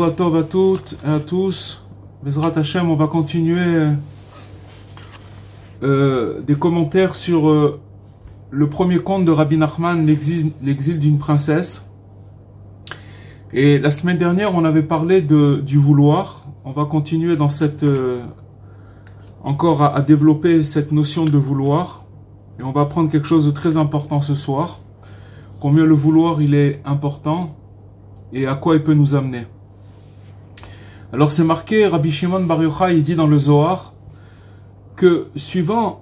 Shavua Tov à toutes et à tous. Bezrat Hashem, on va continuer des commentaires sur le premier conte de Rabbi Nachman, l'exil d'une princesse. Et la semaine dernière, on avait parlé du vouloir. On va continuer dans cette encore à développer cette notion de vouloir. Et on va apprendre quelque chose de très important ce soir. Combien le vouloir il est important et à quoi il peut nous amener. Alors c'est marqué, Rabbi Shimon Bar Yochai, il dit dans le Zohar que suivant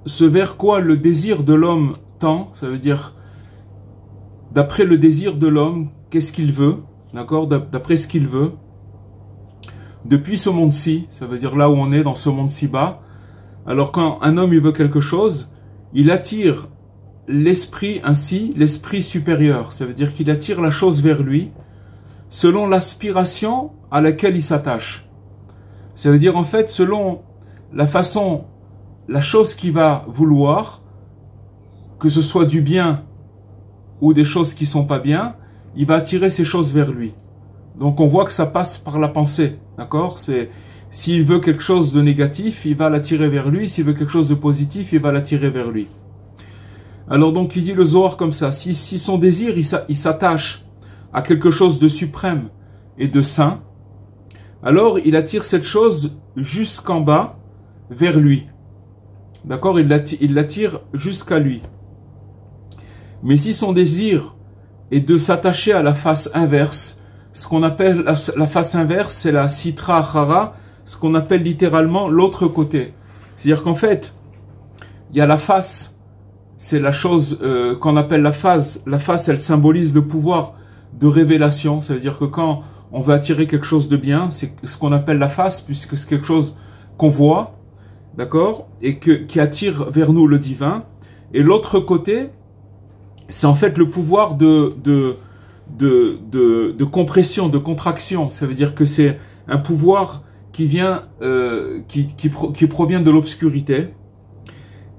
ce vers quoi le désir de l'homme tend, ça veut dire d'après le désir de l'homme, qu'est-ce qu'il veut, d'accord, d'après ce qu'il veut, depuis ce monde-ci, ça veut dire là où on est dans ce monde-ci bas. Alors quand un homme il veut quelque chose, il attire l'esprit ainsi, l'esprit supérieur, ça veut dire qu'il attire la chose vers lui selon l'aspiration à laquelle il s'attache. Ça veut dire en fait selon la façon, la chose qu'il va vouloir, que ce soit du bien ou des choses qui sont pas bien, il va attirer ces choses vers lui. Donc on voit que ça passe par la pensée, d'accord? C'est s'il veut quelque chose de négatif, il va l'attirer vers lui. S'il veut quelque chose de positif, il va l'attirer vers lui. Alors donc il dit le Zohar comme ça, si son désir il s'attache à quelque chose de suprême et de saint, alors il attire cette chose jusqu'en bas vers lui. D'accord, il l'attire jusqu'à lui. Mais si son désir est de s'attacher à la face inverse, ce qu'on appelle la face inverse, c'est la sitra achara, ce qu'on appelle littéralement l'autre côté. C'est-à-dire qu'en fait, il y a la face, c'est la chose qu'on appelle la face. La face, elle symbolise le pouvoir de révélation. Ça veut dire que quand on veut attirer quelque chose de bien, c'est ce qu'on appelle la face, puisque c'est quelque chose qu'on voit, d'accord, et qui attire vers nous le divin. Et l'autre côté, c'est en fait le pouvoir de compression, de contraction. Ça veut dire que c'est un pouvoir qui vient, qui provient de l'obscurité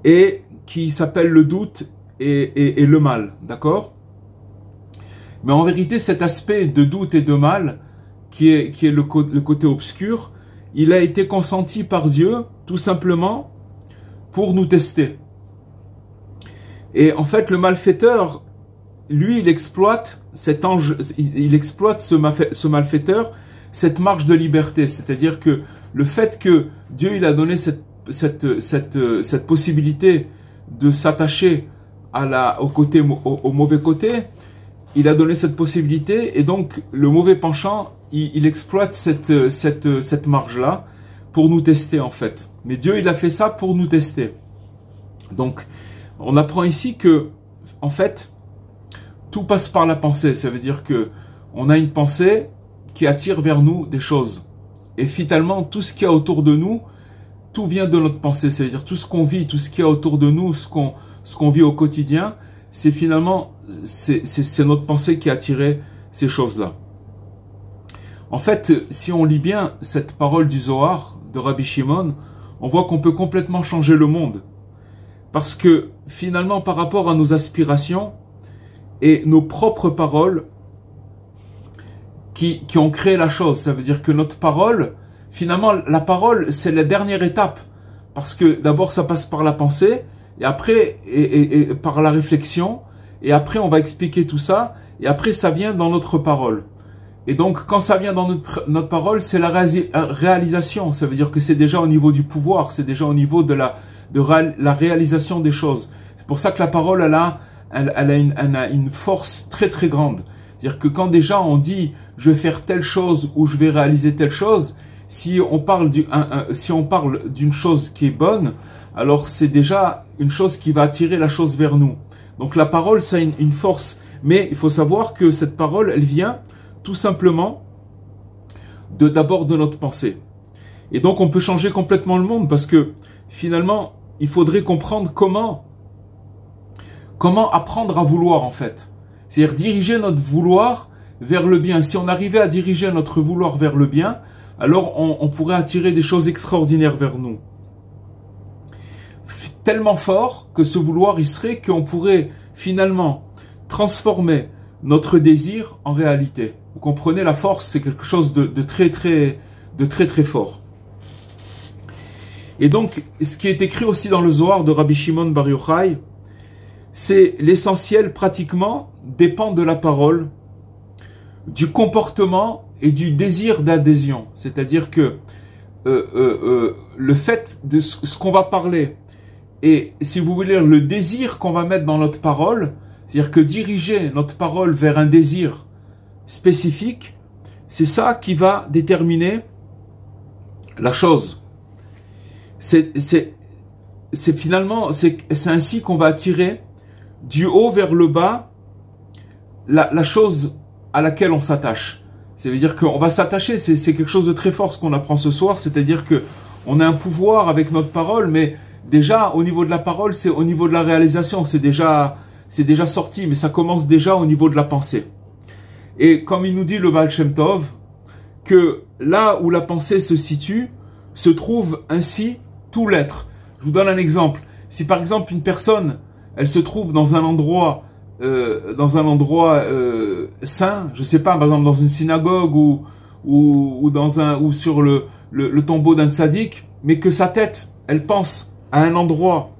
et qui s'appelle le doute et le mal, d'accord? Mais en vérité, cet aspect de doute et de mal, qui est le côté obscur, il a été consenti par Dieu, tout simplement, pour nous tester. Et en fait, le malfaiteur, lui, il exploite cet ange, il exploite ce malfaiteur, cette marge de liberté. C'est-à-dire que le fait que Dieu, il a donné cette possibilité de s'attacher au mauvais côté, il a donné cette possibilité, et donc le mauvais penchant, il exploite cette marge-là pour nous tester en fait. Mais Dieu, il a fait ça pour nous tester. Donc, on apprend ici que, en fait, tout passe par la pensée. Ça veut dire que on a une pensée qui attire vers nous des choses. Et finalement, tout ce qu'il y a autour de nous, tout vient de notre pensée. C'est-à-dire tout ce qu'on vit, tout ce qu'il y a autour de nous, ce qu'on vit au quotidien, c'est finalement, c'est notre pensée qui a attiré ces choses-là. En fait, si on lit bien cette parole du Zohar de Rabbi Shimon, on voit qu'on peut complètement changer le monde. Parce que finalement, par rapport à nos aspirations et nos propres paroles qui ont créé la chose, ça veut dire que notre parole, finalement, la parole, c'est la dernière étape. Parce que d'abord, ça passe par la pensée, et après, et par la réflexion, et après, on va expliquer tout ça, et après, ça vient dans notre parole. Et donc, quand ça vient dans notre parole, c'est la réalisation. Ça veut dire que c'est déjà au niveau du pouvoir, c'est déjà au niveau de la réalisation des choses. C'est pour ça que la parole, elle a une force très très grande. C'est-à-dire que quand déjà on dit « je vais faire telle chose » ou « je vais réaliser telle chose », si on parle d'une chose qui est bonne, alors c'est déjà une chose qui va attirer la chose vers nous. Donc la parole, ça a une force. Mais il faut savoir que cette parole, elle vient tout simplement d'abord de notre pensée. Et donc on peut changer complètement le monde parce que finalement, il faudrait comprendre comment apprendre à vouloir en fait. C'est-à-dire diriger notre vouloir vers le bien. Si on arrivait à diriger notre vouloir vers le bien, alors on pourrait attirer des choses extraordinaires vers nous. Tellement fort que ce vouloir, il serait qu'on pourrait finalement transformer notre désir en réalité. Vous comprenez, la force, c'est quelque chose de très très fort. Et donc, ce qui est écrit aussi dans le Zohar de Rabbi Shimon Bar Yochai, c'est l'essentiel pratiquement dépend de la parole, du comportement et du désir d'adhésion. C'est-à-dire que le fait de ce qu'on va parler et, si vous voulez, le désir qu'on va mettre dans notre parole, c'est-à-dire que diriger notre parole vers un désir spécifique, c'est ça qui va déterminer la chose. C'est finalement, c'est ainsi qu'on va attirer du haut vers le bas la chose à laquelle on s'attache. Ça veut dire qu'on va s'attacher, c'est quelque chose de très fort ce qu'on apprend ce soir, c'est-à-dire que on a un pouvoir avec notre parole, mais déjà au niveau de la parole, c'est au niveau de la réalisation, c'est déjà sorti, mais ça commence déjà au niveau de la pensée. Et comme il nous dit le Baal Shem Tov, que là où la pensée se situe, se trouve ainsi tout l'être. Je vous donne un exemple. Si par exemple une personne, elle se trouve dans un endroit saint, je sais pas, par exemple dans une synagogue ou sur le tombeau d'un tzaddik, mais que sa tête, elle pense à un endroit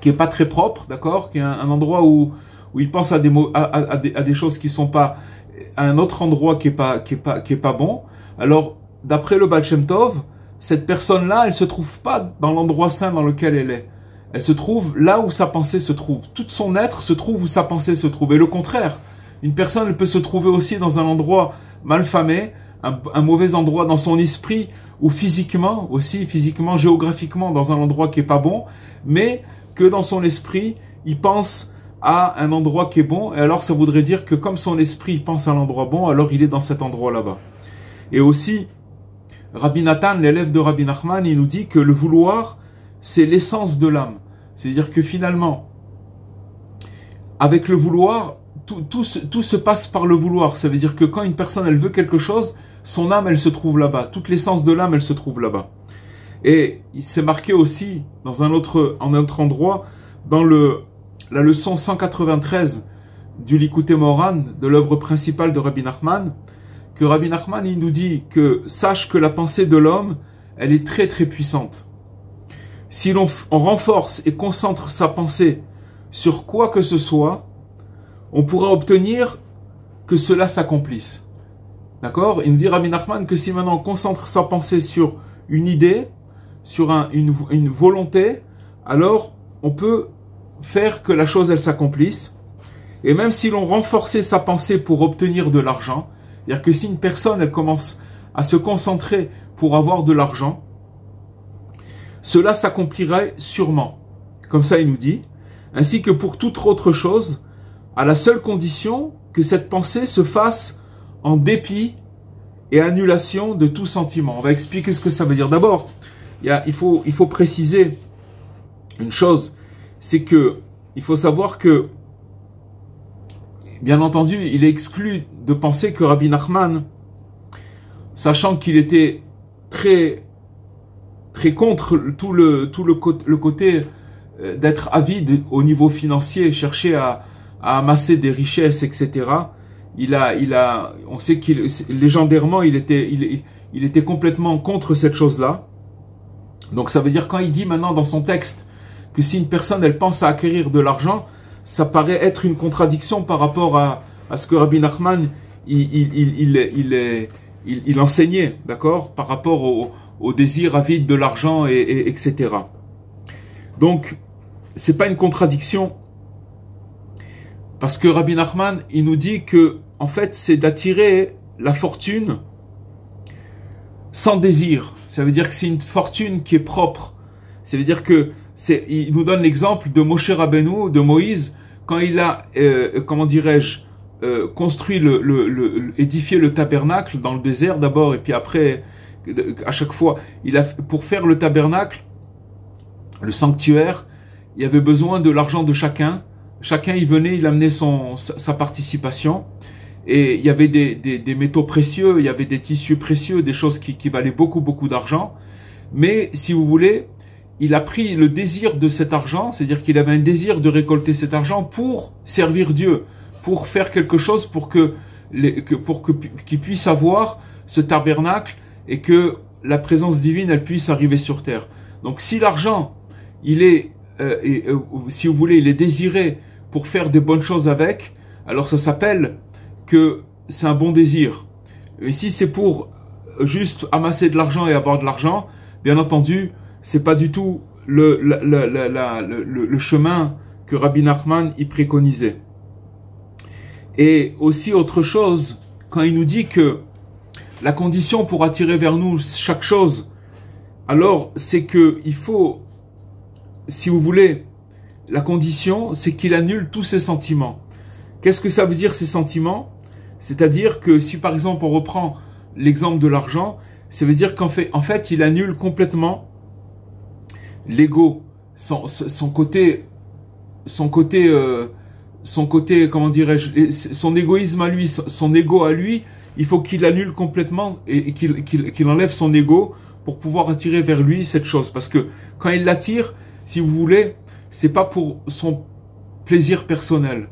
qui est pas très propre, d'accord, qui est un endroit où il pense à des choses qui sont pas, à un autre endroit qui est pas bon. Alors d'après le Baal Shem Tov, cette personne-là, elle se trouve pas dans l'endroit saint dans lequel elle est. Elle se trouve là où sa pensée se trouve. Tout son être se trouve où sa pensée se trouve. Et le contraire, une personne elle peut se trouver aussi dans un endroit malfamé, un mauvais endroit dans son esprit, ou physiquement, géographiquement, dans un endroit qui est pas bon, mais que dans son esprit, il pense à un endroit qui est bon, et alors ça voudrait dire que comme son esprit pense à l'endroit bon, alors il est dans cet endroit là-bas. Et aussi, Rabbi Nathan, l'élève de Rabbi Nachman, il nous dit que le vouloir, c'est l'essence de l'âme. C'est-à-dire que finalement, avec le vouloir, tout se passe par le vouloir. Ça veut dire que quand une personne, elle veut quelque chose, son âme, elle se trouve là-bas. Toute l'essence de l'âme, elle se trouve là-bas. Et il s'est marqué aussi, dans un autre endroit, dans la leçon 193 du Likutei Moharan, de l'œuvre principale de Rabbi Nachman, que Rabbi Nachman, il nous dit que sache que la pensée de l'homme, elle est très très puissante. Si on renforce et concentre sa pensée sur quoi que ce soit, on pourra obtenir que cela s'accomplisse. D'accord? Il nous dit Rabbi Nachman que si maintenant on concentre sa pensée sur une idée, sur une volonté, alors on peut faire que la chose elle s'accomplisse. Et même si l'on renforçait sa pensée pour obtenir de l'argent, c'est-à-dire que si une personne elle commence à se concentrer pour avoir de l'argent, cela s'accomplirait sûrement. Comme ça il nous dit, ainsi que pour toute autre chose, à la seule condition que cette pensée se fasse en dépit et annulation de tout sentiment. On va expliquer ce que ça veut dire. D'abord, il faut préciser une chose, c'est que il faut savoir que, bien entendu, il est exclu de penser que Rabbi Nachman, sachant qu'il était très contre tout le côté d'être avide au niveau financier, chercher à amasser des richesses, etc. On sait qu'il légendairement il était complètement contre cette chose-là. Donc ça veut dire quand il dit maintenant dans son texte que si une personne elle pense à acquérir de l'argent, ça paraît être une contradiction par rapport à ce que Rabbi Nachman il enseignait, d'accord, par rapport au désir avide de l'argent etc. Donc c'est pas une contradiction. Parce que Rabbi Nachman, il nous dit que, en fait, c'est d'attirer la fortune sans désir. Ça veut dire que c'est une fortune qui est propre. Ça veut dire que il nous donne l'exemple de Moshe Rabbeinu, de Moïse, quand il a, construit édifié le tabernacle dans le désert d'abord, et puis après, à chaque fois, pour faire le tabernacle, le sanctuaire, il y avait besoin de l'argent de chacun. Chacun il venait, il amenait sa participation, et il y avait des métaux précieux, il y avait des tissus précieux, des choses qui valaient beaucoup d'argent. Mais si vous voulez, il a pris le désir de cet argent, c'est-à-dire qu'il avait un désir de récolter cet argent pour servir Dieu, pour faire quelque chose pour que qu'il puisse avoir ce tabernacle et que la présence divine, elle puisse arriver sur terre. Donc si l'argent, il est, si vous voulez, il est désiré pour faire des bonnes choses avec, alors ça s'appelle que c'est un bon désir. Et si c'est pour juste amasser de l'argent et avoir de l'argent, bien entendu, c'est pas du tout le chemin que Rabbi Nachman y préconisait. Et aussi autre chose, quand il nous dit que la condition pour attirer vers nous chaque chose, alors c'est que il faut, si vous voulez, la condition, c'est qu'il annule tous ses sentiments. Qu'est-ce que ça veut dire ces sentiments? C'est-à-dire que si par exemple on reprend l'exemple de l'argent, ça veut dire qu'en fait, il annule complètement l'ego, son côté, comment dirais-je, son égoïsme à lui, son ego à lui, il faut qu'il annule complètement et qu'il enlève son ego pour pouvoir attirer vers lui cette chose. Parce que quand il l'attire, si vous voulez, c'est pas pour son plaisir personnel.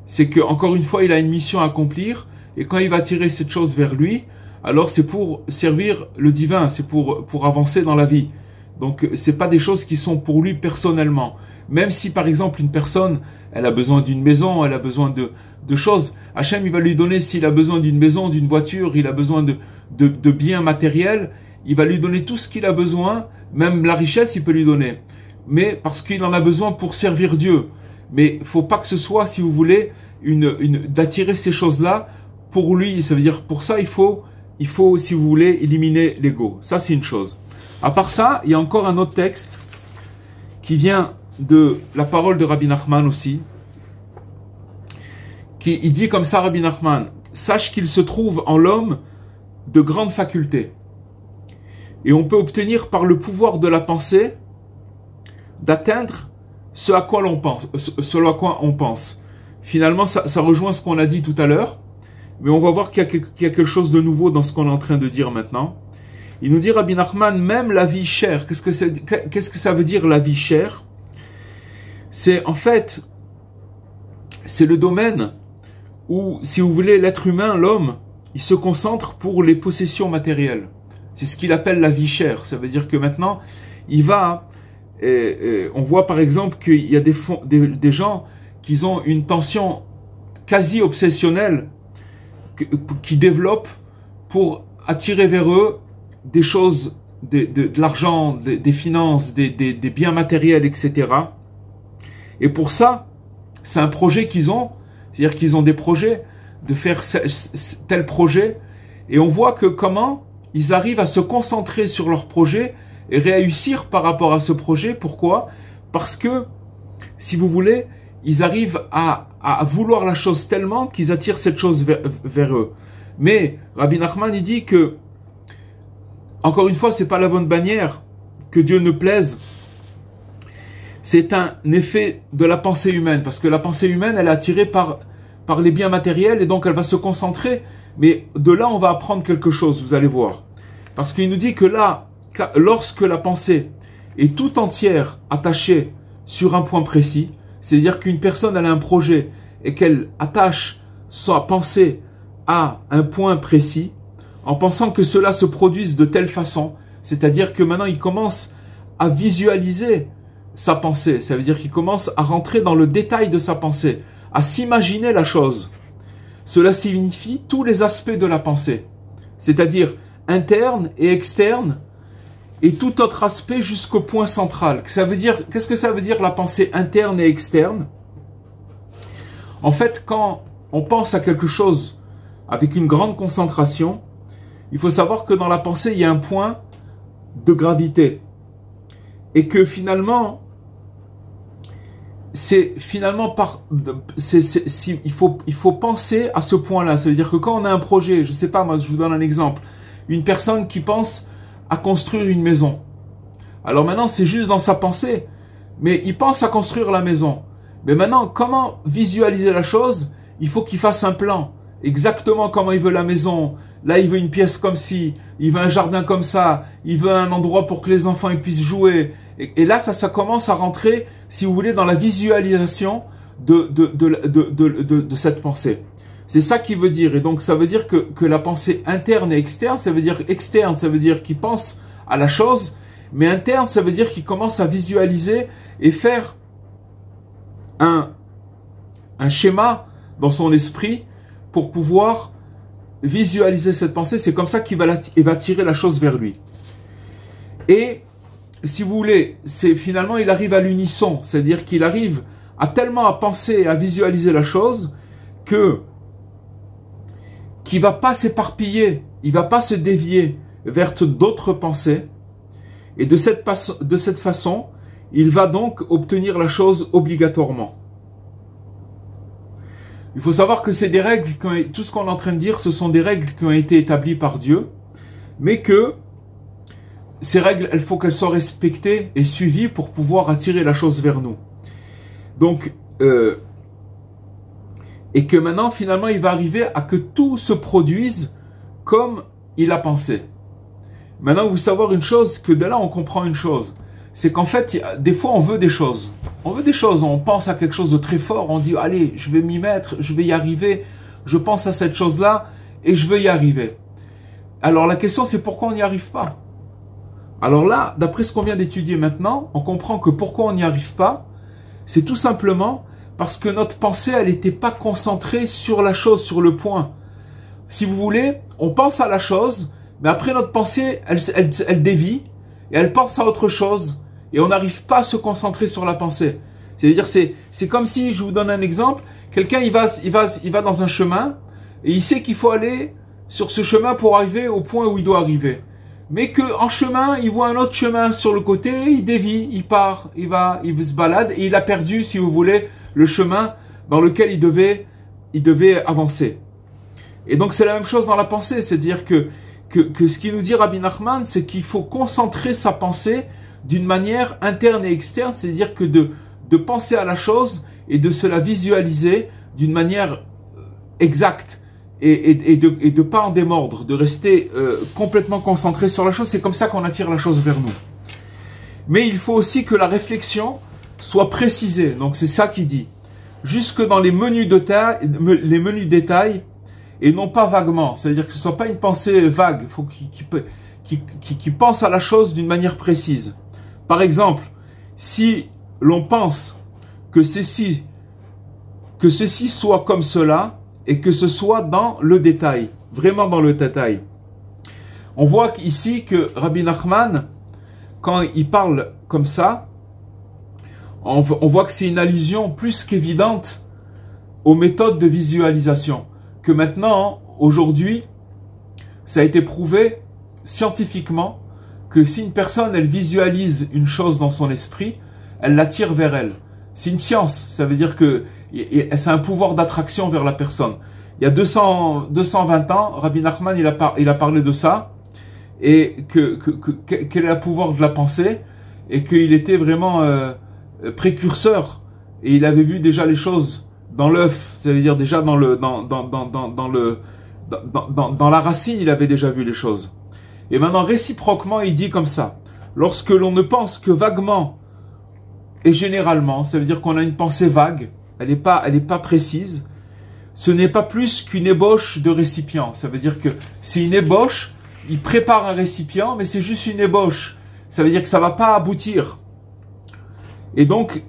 C'est que, encore une fois, il a une mission à accomplir, et quand il va tirer cette chose vers lui, alors c'est pour servir le divin, c'est pour avancer dans la vie. Donc, c'est pas des choses qui sont pour lui personnellement. Même si, par exemple, une personne, elle a besoin d'une maison, elle a besoin de choses, Hachem, il va lui donner, s'il a besoin d'une maison, d'une voiture, il a besoin de biens matériels, il va lui donner tout ce qu'il a besoin, même la richesse, il peut lui donner. Mais parce qu'il en a besoin pour servir Dieu. Mais il ne faut pas que ce soit, si vous voulez, d'attirer ces choses-là pour lui. Ça veut dire, pour ça, il faut, si vous voulez, éliminer l'ego. Ça, c'est une chose. À part ça, il y a encore un autre texte qui vient de la parole de Rabbi Nachman aussi. Il dit comme ça, Rabbi Nachman, sache qu'il se trouve en l'homme de grandes facultés. Et on peut obtenir par le pouvoir de la pensée d'atteindre ce à quoi on pense. Finalement, ça rejoint ce qu'on a dit tout à l'heure, mais on va voir qu'il y a quelque chose de nouveau dans ce qu'on est en train de dire maintenant. Il nous dit, Rabbi Nachman, même la vie chère. Qu'est-ce que ça veut dire, la vie chère? C'est, en fait, c'est le domaine où, si vous voulez, l'être humain, l'homme, il se concentre pour les possessions matérielles. C'est ce qu'il appelle la vie chère. Ça veut dire que maintenant, il va... on voit par exemple qu'il y a des gens qui ont une tension quasi obsessionnelle qui développent pour attirer vers eux des choses, de l'argent, des finances, des biens matériels, etc. Et pour ça, c'est un projet qu'ils ont, c'est-à-dire qu'ils ont des projets de faire tel projet, et on voit que comment ils arrivent à se concentrer sur leur projet et réussir par rapport à ce projet. Pourquoi? Parce que, si vous voulez, ils arrivent à vouloir la chose tellement qu'ils attirent cette chose vers eux. Mais Rabbi Nachman, il dit que, encore une fois, c'est pas la bonne bannière que Dieu ne plaise. C'est un effet de la pensée humaine, parce que la pensée humaine, elle est attirée par les biens matériels, et donc elle va se concentrer. Mais de là, on va apprendre quelque chose, vous allez voir. Parce qu'il nous dit que là, lorsque la pensée est tout entière attachée sur un point précis, c'est-à-dire qu'une personne elle a un projet et qu'elle attache sa pensée à un point précis, en pensant que cela se produise de telle façon, c'est-à-dire que maintenant il commence à visualiser sa pensée, ça veut dire qu'il commence à rentrer dans le détail de sa pensée, à s'imaginer la chose. Cela signifie tous les aspects de la pensée, c'est-à-dire interne et externe, et tout autre aspect jusqu'au point central. Qu'est-ce que ça veut dire la pensée interne et externe? En fait, quand on pense à quelque chose avec une grande concentration, il faut savoir que dans la pensée, il y a un point de gravité. Et que finalement, il faut penser à ce point-là. Ça veut dire que quand on a un projet, je ne sais pas, moi je vous donne un exemple, une personne qui pense à construire une maison. Alors maintenant, c'est juste dans sa pensée, mais il pense à construire la maison. Mais maintenant, comment visualiser la chose? Il faut qu'il fasse un plan, exactement comment il veut la maison. Là, il veut une pièce comme ci, il veut un jardin comme ça, il veut un endroit pour que les enfants ils puissent jouer. Et là, ça commence à rentrer, si vous voulez, dans la visualisation de cette pensée. C'est ça qui veut dire. Et donc, ça veut dire que la pensée interne et externe, ça veut dire externe, ça veut dire qu'il pense à la chose, mais interne, ça veut dire qu'il commence à visualiser et faire un schéma dans son esprit pour pouvoir visualiser cette pensée. C'est comme ça qu'il va tirer la chose vers lui. Et si vous voulez, finalement il arrive à l'unisson, c'est-à-dire qu'il arrive tellement à penser et à visualiser la chose qu'il va pas s'éparpiller, il va pas se dévier vers d'autres pensées, et de cette façon, il va donc obtenir la chose obligatoirement. Il faut savoir que c'est des règles, tout ce qu'on est en train de dire, ce sont des règles qui ont été établies par Dieu, mais que ces règles, il faut qu'elles soient respectées et suivies pour pouvoir attirer la chose vers nous. Donc, et que maintenant, finalement, il va arriver à que tout se produise comme il a pensé. Maintenant, vous savoir une chose, que de là, on comprend une chose. C'est qu'en fait, des fois, on veut des choses. On veut des choses, on pense à quelque chose de très fort, on dit, allez, je vais m'y mettre, je vais y arriver, je pense à cette chose-là, et je veux y arriver. Alors, la question, c'est pourquoi on n'y arrive pas? Alors là, d'après ce qu'on vient d'étudier maintenant, on comprend que pourquoi on n'y arrive pas, c'est tout simplement parce que notre pensée, elle n'était pas concentrée sur la chose, sur le point. Si vous voulez, on pense à la chose, mais après notre pensée, elle dévie, et elle pense à autre chose, et on n'arrive pas à se concentrer sur la pensée. C'est-à-dire, c'est comme si, je vous donne un exemple, quelqu'un il va dans un chemin, et il sait qu'il faut aller sur ce chemin pour arriver au point où il doit arriver. Mais qu'en chemin, il voit un autre chemin sur le côté, il dévie, il part, il se balade, et il a perdu, si vous voulez, le chemin dans lequel il devait avancer. Et donc c'est la même chose dans la pensée, c'est-à-dire que ce qui nous dit Rabbi Nachman, c'est qu'il faut concentrer sa pensée d'une manière interne et externe, c'est-à-dire que de penser à la chose et de se la visualiser d'une manière exacte et de pas en démordre, de rester complètement concentré sur la chose. C'est comme ça qu'on attire la chose vers nous. Mais il faut aussi que la réflexion soit précisée. Donc c'est ça qu'il dit. Jusque dans les menus détails, et non pas vaguement. C'est-à-dire que ce ne soit pas une pensée vague. Il faut qu'il pense à la chose d'une manière précise. Par exemple, si l'on pense que ceci soit comme cela, et que ce soit dans le détail, vraiment dans le détail. On voit ici que Rabbi Nachman, quand il parle comme ça, on voit que c'est une allusion plus qu'évidente aux méthodes de visualisation. Que maintenant, aujourd'hui, ça a été prouvé scientifiquement que si une personne, elle visualise une chose dans son esprit, elle l'attire vers elle. C'est une science, ça veut dire que c'est un pouvoir d'attraction vers la personne. Il y a 220 ans, Rabbi Nachman, il a parlé de ça, et quel est le pouvoir de la pensée, et qu'il était vraiment précurseur, et il avait vu déjà les choses dans l'œuf, ça veut dire déjà dans la racine, il avait déjà vu les choses. Et maintenant, réciproquement, il dit comme ça. Lorsque l'on ne pense que vaguement et généralement, ça veut dire qu'on a une pensée vague, elle n'est pas précise, ce n'est pas plus qu'une ébauche de récipient. Ça veut dire que c'est une ébauche, il prépare un récipient, mais c'est juste une ébauche. Ça veut dire que ça ne va pas aboutir. Et donc,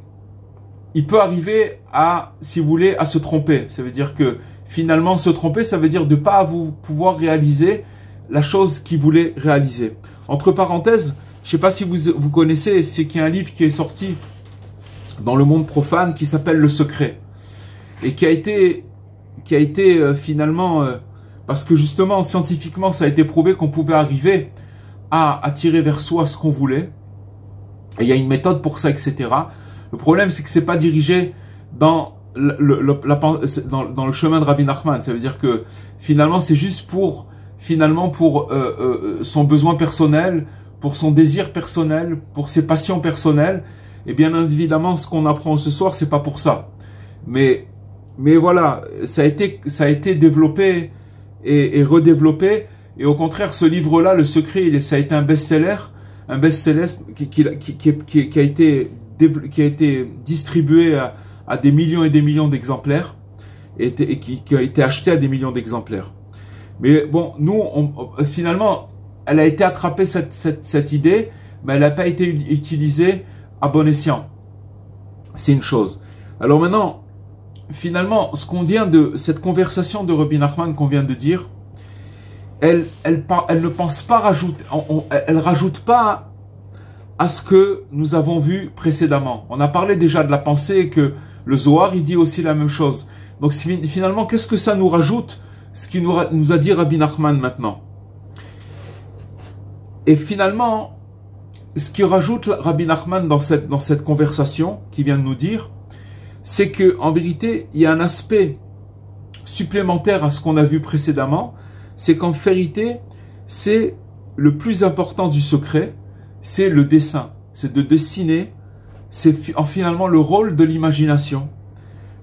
il peut arriver à, si vous voulez, à se tromper. Ça veut dire que finalement, se tromper, ça veut dire de ne pas pouvoir réaliser la chose qu'il voulait réaliser. Entre parenthèses, je ne sais pas si vous connaissez, c'est qu'il y a un livre qui est sorti dans le monde profane qui s'appelle Le Secret. Et qui a été finalement, parce que justement, scientifiquement, ça a été prouvé qu'on pouvait arriver à attirer vers soi ce qu'on voulait. Et il y a une méthode pour ça, etc. Le problème, c'est que c'est pas dirigé dans le chemin de Rabbi Nachman. Ça veut dire que finalement, c'est juste pour son besoin personnel, pour son désir personnel, pour ses passions personnelles. Et bien évidemment, ce qu'on apprend ce soir, c'est pas pour ça. Mais voilà, ça a été développé et redéveloppé. Et au contraire, ce livre-là, Le Secret, ça a été un best-seller qui a été distribué à des millions et des millions d'exemplaires. et qui a été achetée à des millions d'exemplaires. Mais bon, nous, finalement, elle a été attrapée cette idée, mais elle n'a pas été utilisée à bon escient. C'est une chose. Alors maintenant, finalement, cette conversation de Rabbi Nachman qu'on vient de dire, elle ne pense pas rajouter, elle rajoute pas à ce que nous avons vu précédemment. On a parlé déjà de la pensée et que le Zohar, il dit aussi la même chose. Donc finalement, qu'est-ce que ça nous rajoute, ce qui nous a dit Rabbi Nachman maintenant? Et finalement, ce qui rajoute Rabbi Nachman dans cette conversation qu'il vient de nous dire, c'est que en vérité, il y a un aspect supplémentaire à ce qu'on a vu précédemment, c'est qu'en vérité, c'est le plus important du secret, c'est le dessin, c'est de dessiner, c'est finalement le rôle de l'imagination,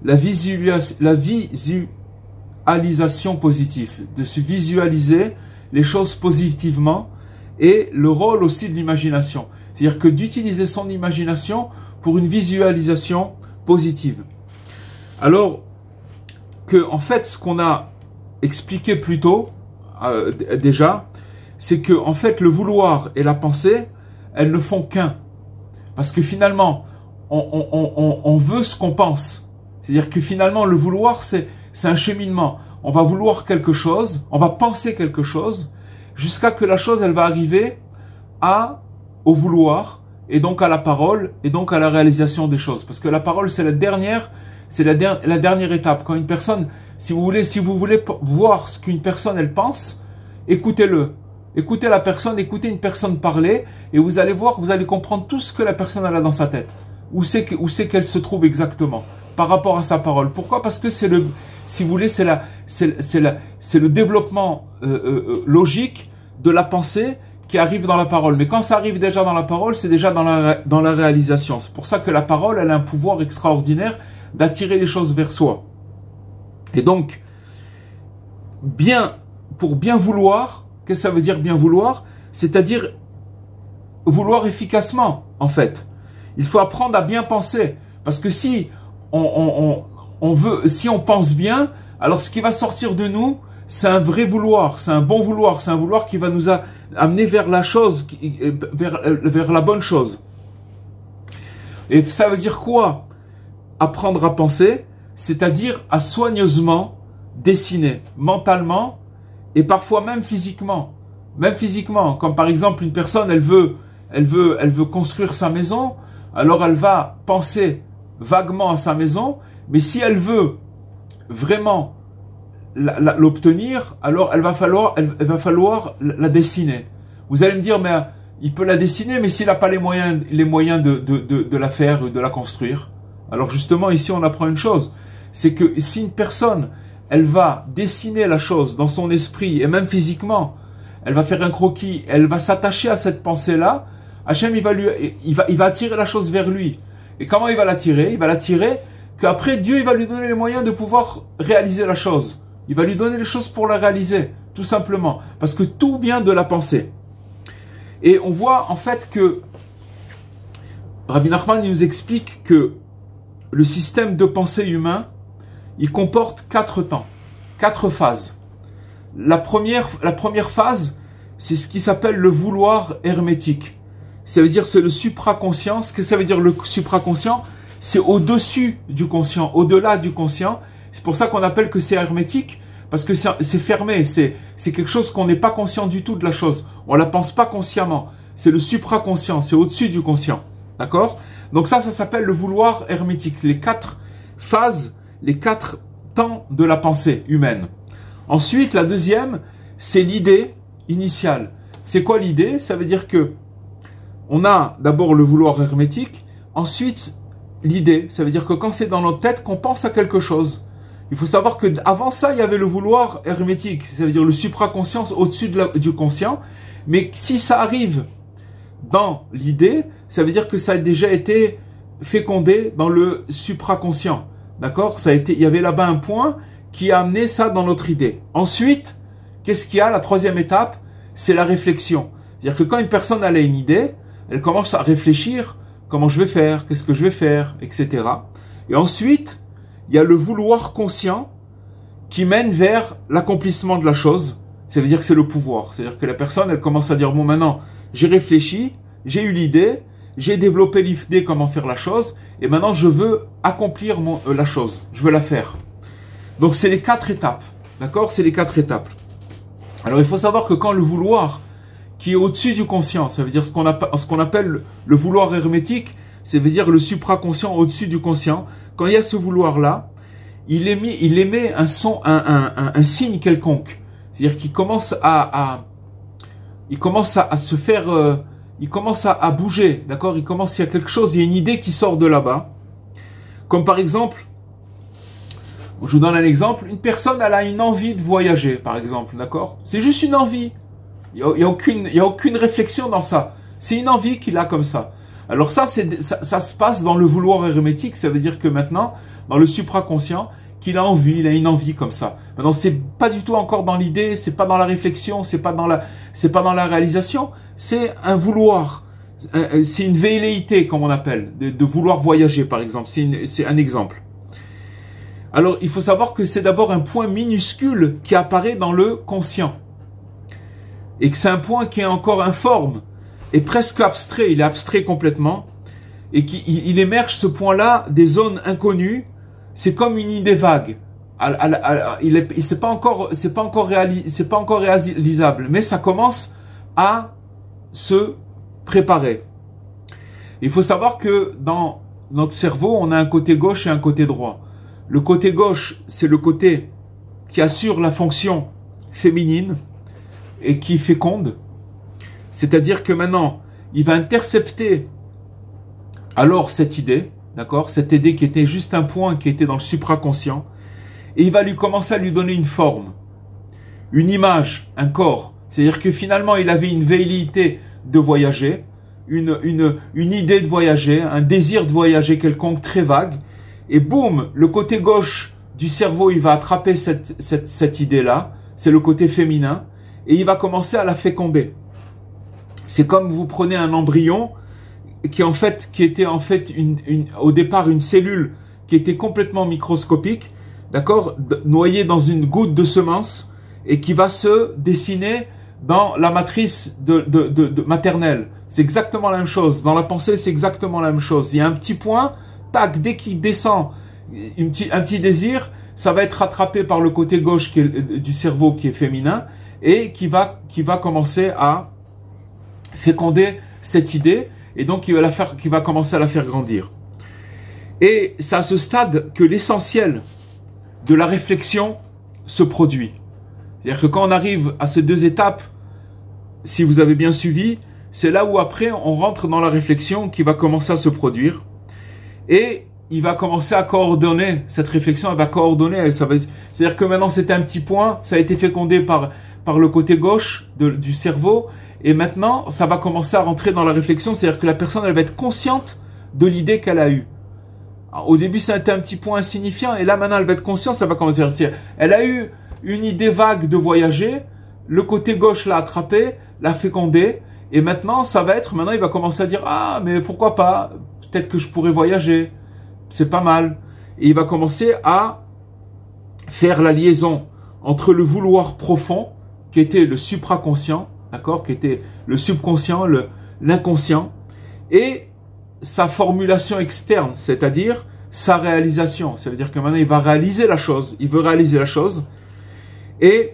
la visualisation positive, de se visualiser les choses positivement, et le rôle aussi de l'imagination. C'est-à-dire que d'utiliser son imagination pour une visualisation positive. Alors que, en fait, ce qu'on a expliqué plus tôt, déjà, c'est que, en fait, le vouloir et la pensée, elles ne font qu'un. Parce que finalement, on veut ce qu'on pense. C'est-à-dire que finalement, le vouloir, c'est un cheminement. On va vouloir quelque chose, on va penser quelque chose, jusqu'à que la chose, elle va arriver au vouloir, et donc à la parole, et donc à la réalisation des choses. Parce que la parole, c'est la dernière étape. Quand une personne, si vous voulez voir ce qu'une personne, elle pense, écoutez-le. Écoutez la personne, écoutez une personne parler, et vous allez voir, vous allez comprendre tout ce que la personne elle a dans sa tête. Où c'est qu'elle se trouve exactement, par rapport à sa parole. Pourquoi? Parce que c'est le développement logique de la pensée qui arrive dans la parole. Mais quand ça arrive déjà dans la parole, c'est déjà dans la réalisation. C'est pour ça que la parole, elle a un pouvoir extraordinaire d'attirer les choses vers soi. Et donc, pour bien vouloir, qu'est-ce que ça veut dire bien vouloir? C'est-à-dire vouloir efficacement, en fait. Il faut apprendre à bien penser. Parce que si on pense bien, alors ce qui va sortir de nous, c'est un vrai vouloir, c'est un bon vouloir, c'est un vouloir qui va nous amener vers la chose, vers la bonne chose. Et ça veut dire quoi? Apprendre à penser, c'est-à-dire à soigneusement dessiner, mentalement et parfois même physiquement. Même physiquement, comme par exemple une personne, elle veut construire sa maison, alors elle va penser vaguement à sa maison, mais si elle veut vraiment l'obtenir, alors elle va falloir la dessiner. Vous allez me dire, mais il peut la dessiner, mais s'il n'a pas les moyens de la faire, de la construire. Alors justement, ici on apprend une chose, c'est que si une personne, elle va dessiner la chose dans son esprit, et même physiquement, elle va faire un croquis, elle va s'attacher à cette pensée-là, Hachem, il va attirer la chose vers lui. Et comment il va l'attirer? Il va l'attirer qu'après Dieu, il va lui donner les moyens de pouvoir réaliser la chose. Il va lui donner les choses pour la réaliser, tout simplement. Parce que tout vient de la pensée. Et on voit en fait que Rabbi Nachman il nous explique que le système de pensée humain, il comporte 4 temps, 4 phases. La première phase, c'est ce qui s'appelle le vouloir hermétique. Ça veut dire c'est le supraconscient. Ce que ça veut dire le supraconscient, c'est au-dessus du conscient, au-delà du conscient. C'est pour ça qu'on appelle que c'est hermétique, parce que c'est fermé, c'est quelque chose qu'on n'est pas conscient du tout de la chose. On la pense pas consciemment. C'est le supraconscient, c'est au-dessus du conscient. D'accord? Donc ça s'appelle le vouloir hermétique. Les 4 phases, les 4 temps de la pensée humaine. Ensuite, la deuxième, c'est l'idée initiale. C'est quoi l'idée? Ça veut dire que on a d'abord le vouloir hermétique, ensuite l'idée. Ça veut dire que quand c'est dans notre tête qu'on pense à quelque chose. Il faut savoir que avant ça, il y avait le vouloir hermétique, ça veut dire le supraconscient au-dessus du conscient. Mais si ça arrive dans l'idée, ça veut dire que ça a déjà été fécondé dans le supraconscient. D'accord? Il y avait là-bas un point qui a amené ça dans notre idée. Ensuite, qu'est-ce qu'il y a? La troisième étape, c'est la réflexion. C'est-à-dire que quand une personne a une idée, elle commence à réfléchir comment je vais faire, qu'est-ce que je vais faire, etc. Et ensuite, il y a le vouloir conscient. qui mène vers l'accomplissement de la chose. Ça veut dire que c'est le pouvoir. C'est-à-dire que la personne, elle commence à dire, bon, maintenant, j'ai réfléchi, j'ai eu l'idée, j'ai développé l'idée comment faire la chose, et maintenant je veux accomplir la chose, je veux la faire. Donc c'est les 4 étapes, d'accord? C'est les 4 étapes. Alors il faut savoir que quand le vouloir, qui est au-dessus du conscient, ça veut dire ce qu'on appelle le vouloir hermétique, ça veut dire le supraconscient au-dessus du conscient, quand il y a ce vouloir-là, il émet un son, un signe quelconque. C'est-à-dire qu'il commence il commence à se faire... il commence à bouger, d'accord? Il y a quelque chose, il y a une idée qui sort de là-bas. Comme par exemple, je vous donne un exemple, une personne, elle a une envie de voyager, par exemple, d'accord? C'est juste une envie. Il y a aucune réflexion dans ça. C'est une envie qu'il a comme ça. Alors ça se passe dans le vouloir hermétique, ça veut dire que maintenant, dans le supraconscient, qu'il a envie, il a une envie comme ça. Maintenant, c'est pas du tout encore dans l'idée, c'est pas dans la réflexion, c'est pas dans la réalisation, c'est un vouloir. C'est une velléité, comme on appelle, de vouloir voyager, par exemple. C'est un exemple. Alors, il faut savoir que c'est d'abord un point minuscule qui apparaît dans le conscient. Et que c'est un point qui est encore informe et presque abstrait. Il est abstrait complètement. Et qu'il émerge, ce point-là, des zones inconnues. C'est comme une idée vague. C'est pas encore réalisable, mais ça commence à se préparer. Il faut savoir que dans notre cerveau, on a un côté gauche et un côté droit. Le côté gauche, c'est le côté qui assure la fonction féminine et qui féconde. C'est-à-dire que maintenant, il va intercepter alors cette idée, d'accord, cette idée qui était juste un point qui était dans le supraconscient, et il va commencer à lui donner une forme, une image, un corps. C'est-à-dire que finalement, il avait une velléité de voyager, une idée de voyager, un désir de voyager quelconque très vague, et boum, le côté gauche du cerveau, il va attraper cette idée-là, c'est le côté féminin, et il va commencer à la féconder. C'est comme vous prenez un embryon qui était en fait au départ une cellule qui était complètement microscopique, d'accord, noyée dans une goutte de semence et qui va se dessiner dans la matrice maternelle. C'est exactement la même chose. Dans la pensée, c'est exactement la même chose. Il y a un petit point, tac, dès qu'il descend un petit désir, ça va être rattrapé par le côté gauche du cerveau qui est féminin et qui va commencer à féconder cette idée. Et donc, qui va commencer à la faire grandir. Et c'est à ce stade que l'essentiel de la réflexion se produit. C'est-à-dire que quand on arrive à ces 2 étapes, si vous avez bien suivi, c'est là où après on rentre dans la réflexion qui va commencer à se produire. Et il va commencer à coordonner, cette réflexion, elle va coordonner. C'est-à-dire que maintenant c'était un petit point, ça a été fécondé par le côté gauche du cerveau. Et maintenant, ça va commencer à rentrer dans la réflexion, c'est-à-dire que la personne, elle va être consciente de l'idée qu'elle a eue. Alors, au début, ça a été un petit point insignifiant, et là, maintenant, elle va être consciente, ça va commencer à dire, elle a eu une idée vague de voyager, le côté gauche l'a attrapé, l'a fécondé, et maintenant, maintenant, il va commencer à dire, ah, mais pourquoi pas, peut-être que je pourrais voyager, c'est pas mal. Et il va commencer à faire la liaison entre le vouloir profond, qui était le supraconscient, d'accord, qui était le subconscient, l'inconscient, et sa formulation externe, c'est-à-dire sa réalisation. Ça veut dire que maintenant, il va réaliser la chose, il veut réaliser la chose, et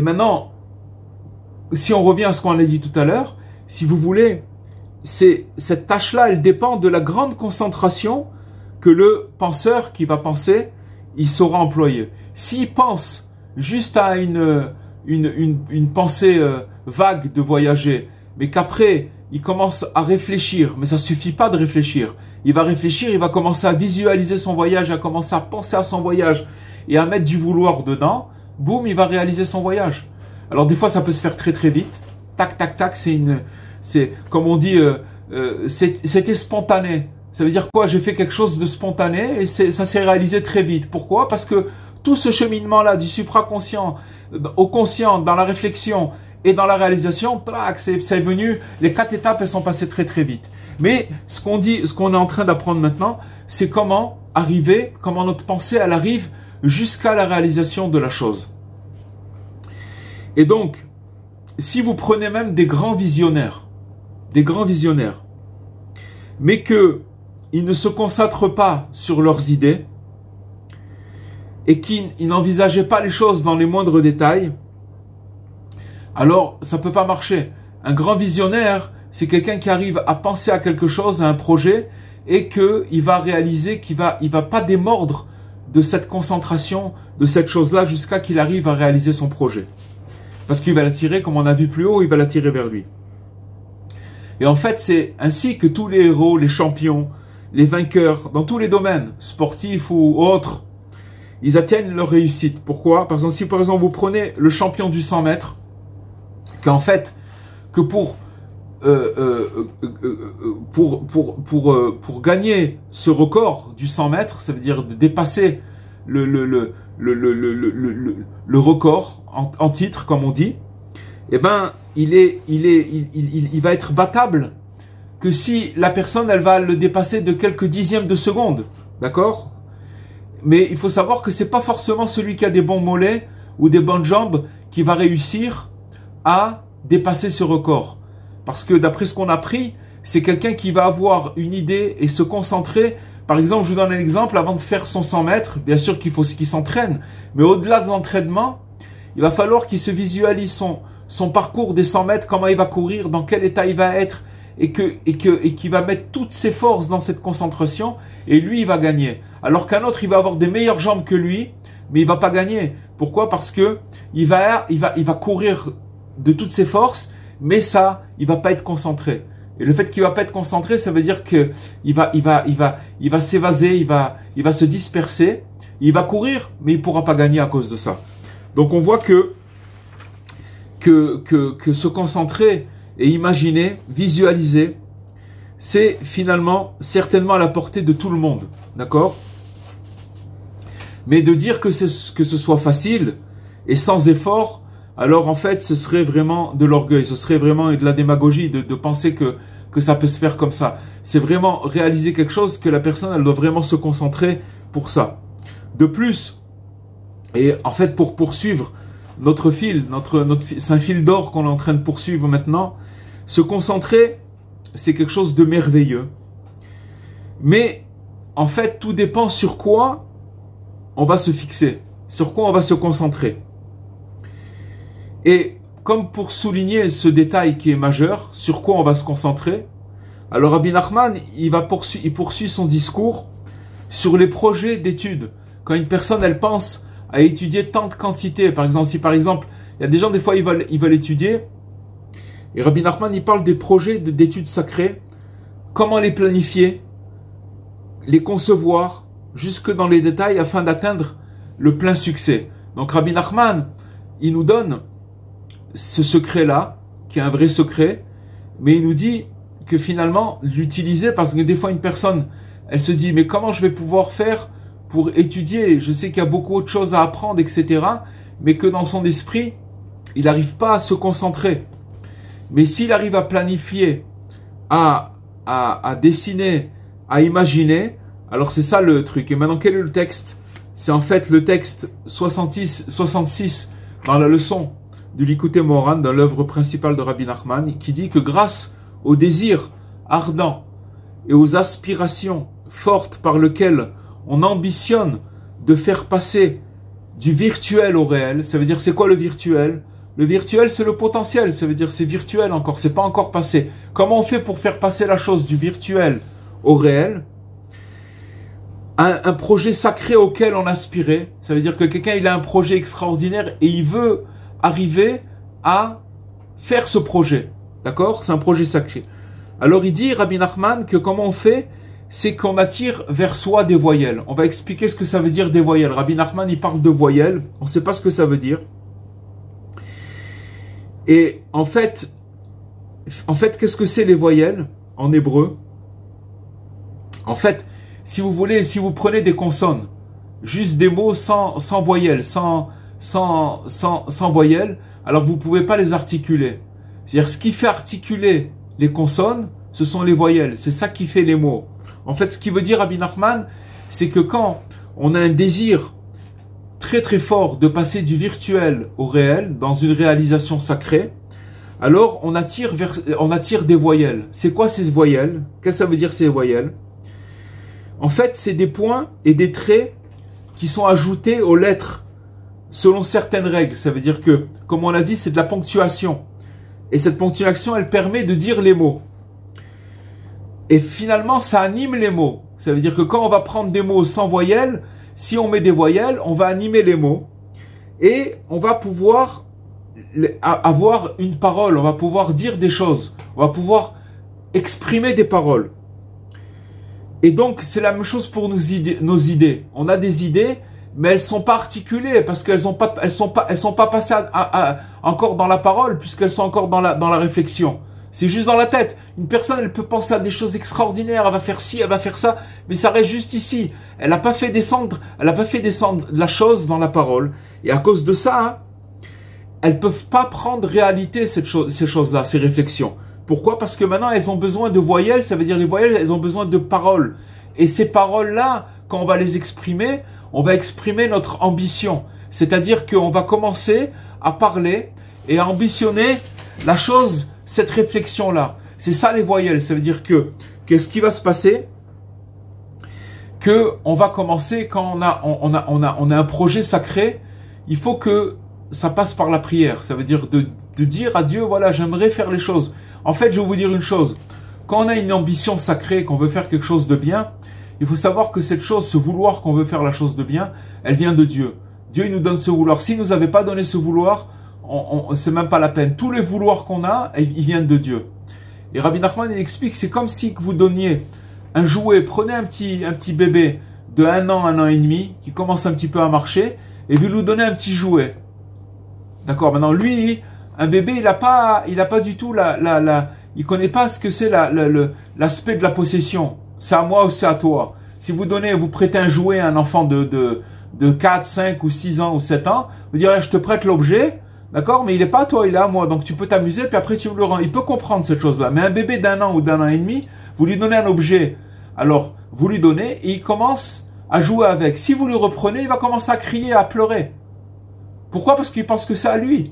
maintenant, si on revient à ce qu'on a dit tout à l'heure, si vous voulez, cette tâche-là, elle dépend de la grande concentration que le penseur qui va penser, il saura employer. S'il pense juste à une pensée vague de voyager, mais qu'après, il commence à réfléchir, mais ça suffit pas de réfléchir. Il va réfléchir, il va commencer à visualiser son voyage, à commencer à penser à son voyage et à mettre du vouloir dedans, boum, il va réaliser son voyage. Alors des fois, ça peut se faire très très vite. Tac, tac, tac, c'est comme on dit, c'était spontané. Ça veut dire quoi? J'ai fait quelque chose de spontané et ça s'est réalisé très vite. Pourquoi? Parce que tout ce cheminement-là du supraconscient au conscient, dans la réflexion et dans la réalisation, c'est venu, les 4 étapes, elles sont passées très très vite. Mais ce qu'on est en train d'apprendre maintenant, c'est comment notre pensée, elle arrive jusqu'à la réalisation de la chose. Et donc, si vous prenez même des grands visionnaires, mais qu'ils ne se concentrent pas sur leurs idées et qu'ils n'envisageaient pas les choses dans les moindres détails, alors ça ne peut pas marcher. Un grand visionnaire, c'est quelqu'un qui arrive à penser à quelque chose, à un projet, et qu'il va réaliser qu'il il va pas démordre de cette concentration, de cette chose-là, jusqu'à qu'il arrive à réaliser son projet. Parce qu'il va l'attirer, comme on a vu plus haut, il va l'attirer vers lui. Et en fait, c'est ainsi que tous les héros, les champions, les vainqueurs, dans tous les domaines, sportifs ou autres, ils atteignent leur réussite. Pourquoi? Par exemple, si par exemple vous prenez le champion du 100 mètres, qu'en fait, que pour gagner ce record du 100 mètres, ça veut dire de dépasser le record en titre, comme on dit, eh ben, il va être battable que si la personne, elle va le dépasser de quelques dixièmes de seconde, d'accord? Mais il faut savoir que c'est pas forcément celui qui a des bons mollets ou des bonnes jambes qui va réussir à dépasser ce record. Parce que d'après ce qu'on a appris, c'est quelqu'un qui va avoir une idée et se concentrer. Par exemple, je vous donne un exemple, avant de faire son 100 mètres, bien sûr qu'il faut qu'il s'entraîne, mais au-delà de l'entraînement, il va falloir qu'il se visualise son parcours des 100 mètres, comment il va courir, dans quel état il va être, et qu'il va mettre toutes ses forces dans cette concentration, et lui, il va gagner. Alors qu'un autre, il va avoir des meilleures jambes que lui, mais il va pas gagner. Pourquoi? Parce que il va courir de toutes ses forces, mais ça, il va pas être concentré. Et le fait qu'il va pas être concentré, ça veut dire que il va s'évaser, il va se disperser, il va courir, mais il pourra pas gagner à cause de ça. Donc on voit que se concentrer et imaginer, visualiser, c'est finalement certainement à la portée de tout le monde, d'accord? Mais de dire que ce soit facile et sans effort, alors en fait ce serait vraiment de l'orgueil, ce serait vraiment de la démagogie de penser que ça peut se faire comme ça. C'est vraiment réaliser quelque chose que la personne, elle doit vraiment se concentrer pour ça. De plus, et en fait pour poursuivre notre fil, c'est un fil d'or qu'on est en train de poursuivre maintenant, se concentrer, c'est quelque chose de merveilleux. Mais en fait, tout dépend sur quoi on va se fixer, sur quoi on va se concentrer. Et comme pour souligner ce détail qui est majeur, sur quoi on va se concentrer, alors Rabbi Nachman, il poursuit son discours sur les projets d'études. Quand une personne, elle pense à étudier tant de quantités, par exemple, si par exemple, il y a des gens, des fois, ils veulent étudier, et Rabbi Nachman, il parle des projets d'études sacrées, comment les planifier, les concevoir, jusque dans les détails, afin d'atteindre le plein succès. Donc Rabbi Nachman, il nous donne ce secret-là, qui est un vrai secret, mais il nous dit que finalement, l'utiliser, parce que des fois, une personne, elle se dit, mais comment je vais pouvoir faire pour étudier? Je sais qu'il y a beaucoup de choses à apprendre, etc., mais que dans son esprit, il n'arrive pas à se concentrer. Mais s'il arrive à planifier, à dessiner, à imaginer, alors c'est ça le truc. Et maintenant, quel est le texte? C'est en fait le texte 66 dans la leçon du Likutei Moharan, dans l'œuvre principale de Rabbi Nachman, qui dit que grâce au désir ardent et aux aspirations fortes par lesquelles on ambitionne de faire passer du virtuel au réel, ça veut dire c'est quoi le virtuel? Le virtuel, c'est le potentiel, ça veut dire c'est virtuel encore, c'est pas encore passé. Comment on fait pour faire passer la chose du virtuel au réel? Un projet sacré auquel on aspirait, ça veut dire que quelqu'un il a un projet extraordinaire et il veut arriver à faire ce projet, d'accord? C'est un projet sacré. Alors il dit, Rabbi Nachman, que comment on fait? C'est qu'on attire vers soi des voyelles. On va expliquer ce que ça veut dire des voyelles. Rabbi Nachman, il parle de voyelles, on ne sait pas ce que ça veut dire. Et en fait qu'est-ce que c'est les voyelles en hébreu? En fait, si vous voulez, si vous prenez des consonnes, juste des mots sans voyelles, sans voyelles, alors vous ne pouvez pas les articuler. C'est-à-dire, ce qui fait articuler les consonnes, ce sont les voyelles. C'est ça qui fait les mots. En fait, ce qui veut dire Rabbi Nachman, c'est que quand on a un désir très très fort de passer du virtuel au réel, dans une réalisation sacrée, alors on attire des voyelles. C'est quoi ces voyelles? Qu'est-ce que ça veut dire ces voyelles? En fait, c'est des points et des traits qui sont ajoutés aux lettres selon certaines règles. Ça veut dire que, comme on l'a dit, c'est de la ponctuation. Et cette ponctuation, elle permet de dire les mots. Et finalement, ça anime les mots. Ça veut dire que quand on va prendre des mots sans voyelles, si on met des voyelles, on va animer les mots. Et on va pouvoir avoir une parole, on va pouvoir dire des choses, on va pouvoir exprimer des paroles. Et donc, c'est la même chose pour nos idées. On a des idées, mais elles sont pas articulées parce qu'elles sont pas passées encore dans la parole puisqu'elles sont encore dans la réflexion. C'est juste dans la tête. Une personne, elle peut penser à des choses extraordinaires, elle va faire ci, elle va faire ça, mais ça reste juste ici. Elle n'a pas fait descendre la chose dans la parole. Et à cause de ça, elles peuvent pas prendre réalité ces choses-là, ces réflexions. Pourquoi? Parce que maintenant, elles ont besoin de voyelles, ça veut dire les voyelles, elles ont besoin de paroles. Et ces paroles-là, quand on va les exprimer, on va exprimer notre ambition. C'est-à-dire qu'on va commencer à parler et à ambitionner la chose, cette réflexion-là. C'est ça les voyelles. Ça veut dire que qu'est-ce qui va se passer? Que on va commencer quand on a un projet sacré, il faut que ça passe par la prière. Ça veut dire de dire à Dieu, voilà, j'aimerais faire les choses. En fait, je vais vous dire une chose. Quand on a une ambition sacrée, qu'on veut faire quelque chose de bien, il faut savoir que cette chose, ce vouloir qu'on veut faire la chose de bien, elle vient de Dieu. Dieu, il nous donne ce vouloir. S'il nous avait pas donné ce vouloir, c'est même pas la peine. Tous les vouloirs qu'on a, ils viennent de Dieu. Et Rabbi Nachman, il explique, c'est comme si vous donniez un jouet. Prenez un petit bébé de 1 an et demi, qui commence un petit peu à marcher, et vous lui donnez un petit jouet. D'accord? Maintenant, lui, un bébé, il a pas du tout il connaît pas ce que c'est l'aspect de la possession. C'est à moi ou c'est à toi. Si vous prêtez un jouet à un enfant de 4, 5 ou 6 ans ou 7 ans, vous direz, je te prête l'objet, d'accord, mais il est pas à toi, il est à moi. Donc tu peux t'amuser, puis après tu me le rends. Il peut comprendre cette chose-là. Mais un bébé d'1 an ou d'1 an et demi, vous lui donnez un objet. Alors, vous lui donnez et il commence à jouer avec. Si vous lui reprenez, il va commencer à crier, à pleurer. Pourquoi? Parce qu'il pense que c'est à lui.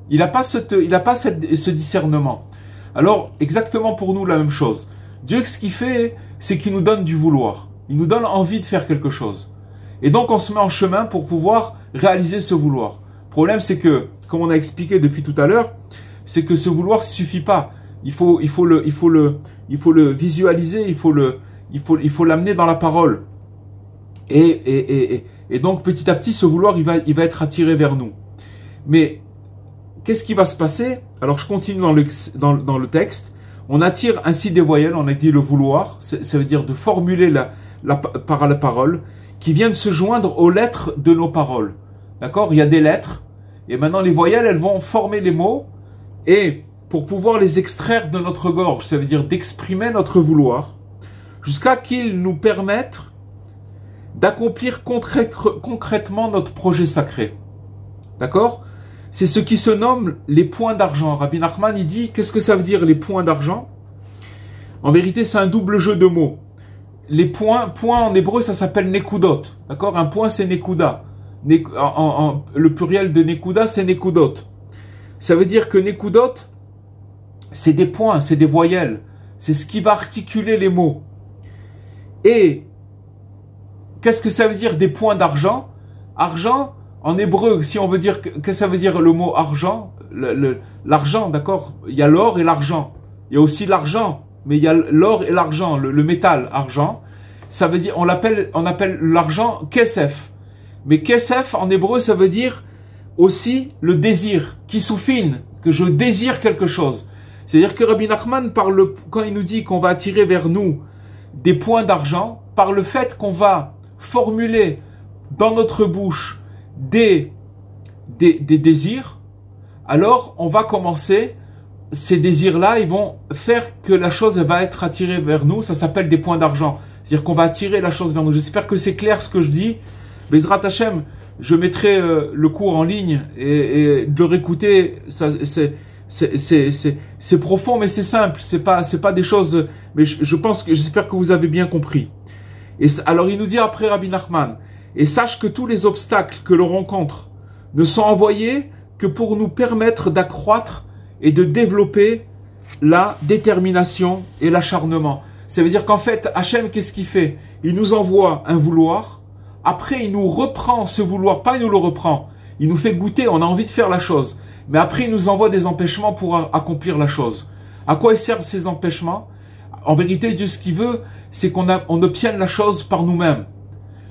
Il n'a pas ce discernement. Alors, exactement pour nous, la même chose. Dieu, ce qu'il fait, c'est qu'il nous donne du vouloir. Il nous donne envie de faire quelque chose. Et donc, on se met en chemin pour pouvoir réaliser ce vouloir. Le problème, c'est que, comme on a expliqué depuis tout à l'heure, c'est que ce vouloir ne suffit pas. Il faut le visualiser, il faut l'amener dans la parole. Et donc, petit à petit, ce vouloir, il va être attiré vers nous. Mais, qu'est-ce qui va se passer? Alors, je continue dans le texte. On attire ainsi des voyelles, on a dit le vouloir, ça veut dire de formuler par la parole, qui viennent se joindre aux lettres de nos paroles. D'accord? Il y a des lettres, et maintenant les voyelles, elles vont former les mots, et pour pouvoir les extraire de notre gorge, ça veut dire d'exprimer notre vouloir, jusqu'à qu'ils nous permettent d'accomplir concrètement notre projet sacré. D'accord? C'est ce qui se nomme les points d'argent. Rabbi Nachman, il dit, qu'est-ce que ça veut dire les points d'argent? En vérité, c'est un double jeu de mots. Les points en hébreu, ça s'appelle nekudot. D'accord? Un point, c'est nekuda. Le pluriel de nekuda, c'est nekudot. Ça veut dire que nekudot, c'est des points, c'est des voyelles. C'est ce qui va articuler les mots. Et qu'est-ce que ça veut dire des points d'argent? Argent, en hébreu, si on veut dire, qu'est-ce que ça veut dire le mot argent? L'argent, d'accord? Il y a l'or et l'argent. Il y a aussi l'argent, mais il y a l'or et l'argent, le métal, argent. Ça veut dire, on appelle l'argent kesef. Mais kesef, en hébreu, ça veut dire aussi le désir, qui soufine, que je désire quelque chose. C'est-à-dire que Rabbi Nachman parle, quand il nous dit qu'on va attirer vers nous des points d'argent, par le fait qu'on va formuler dans notre bouche des désirs, alors on va commencer, ces désirs-là, ils vont faire que la chose elle va être attirée vers nous, ça s'appelle des points d'argent. C'est-à-dire qu'on va attirer la chose vers nous. J'espère que c'est clair ce que je dis. Bezrat Hashem, je mettrai le cours en ligne et de le réécouter, c'est profond mais c'est simple, c'est pas des choses, mais j'espère que vous avez bien compris. Et alors il nous dit après Rabbi Nachman, et sache que tous les obstacles que l'on rencontre ne sont envoyés que pour nous permettre d'accroître et de développer la détermination et l'acharnement. Ça veut dire qu'en fait, Hachem, qu'est-ce qu'il fait? Il nous envoie un vouloir, après il nous reprend ce vouloir, pas il nous le reprend, il nous fait goûter, on a envie de faire la chose, mais après il nous envoie des empêchements pour accomplir la chose. À quoi servent ces empêchements? En vérité, Dieu, ce qu'il veut, c'est qu'on obtienne la chose par nous-mêmes.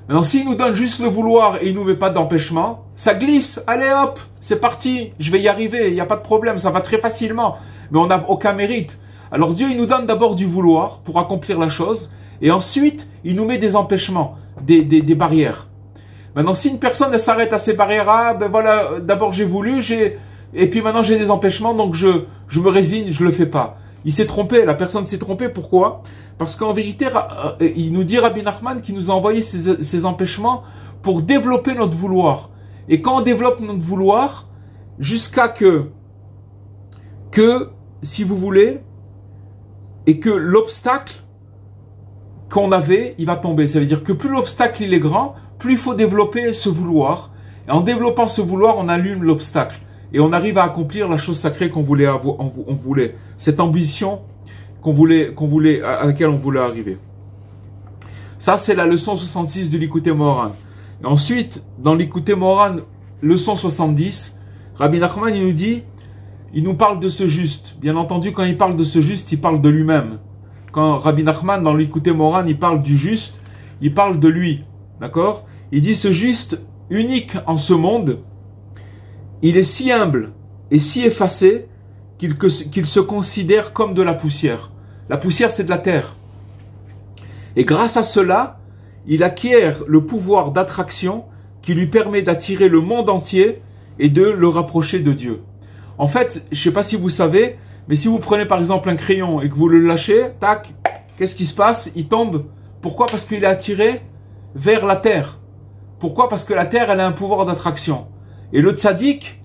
Maintenant, s'il nous donne juste le vouloir et il nous met pas d'empêchement, ça glisse, allez hop, c'est parti, je vais y arriver, il n'y a pas de problème, ça va très facilement, mais on n'a aucun mérite. Alors Dieu, il nous donne d'abord du vouloir pour accomplir la chose, et ensuite, il nous met des empêchements, des barrières. Maintenant, si une personne elle s'arrête à ces barrières, ah ben voilà, d'abord j'ai voulu, et puis maintenant j'ai des empêchements, donc je me résigne, je le fais pas. Il s'est trompé, la personne s'est trompée, pourquoi? Parce qu'en vérité, il nous dit Rabbi Nachman qu'il nous a envoyé ces empêchements pour développer notre vouloir. Et quand on développe notre vouloir, jusqu'à que si vous voulez, et que l'obstacle qu'on avait, il va tomber. Ça veut dire que plus l'obstacle il est grand, plus il faut développer ce vouloir. Et en développant ce vouloir, on allume l'obstacle. Et on arrive à accomplir la chose sacrée qu'on voulait avoir, on voulait. Cette ambition à laquelle on voulait arriver. Ça, c'est la leçon 66 de l'Ikouté Moharan. Et ensuite, dans l'Ikouté Moharan, leçon 70, Rabbi Nachman, il nous parle de ce juste. Bien entendu, quand il parle de ce juste, il parle de lui-même. Quand Rabbi Nachman, dans l'Ikouté Moharan, il parle du juste, il parle de lui. D'accord? Il dit ce juste, unique en ce monde, il est si humble et si effacé qu'il se considère comme de la poussière. La poussière, c'est de la terre. Et grâce à cela, il acquiert le pouvoir d'attraction qui lui permet d'attirer le monde entier et de le rapprocher de Dieu. En fait, je ne sais pas si vous savez, mais si vous prenez par exemple un crayon et que vous le lâchez, tac, qu'est-ce qui se passe? Il tombe. Pourquoi? Parce qu'il est attiré vers la terre. Pourquoi? Parce que la terre, elle a un pouvoir d'attraction. Et le tzaddik,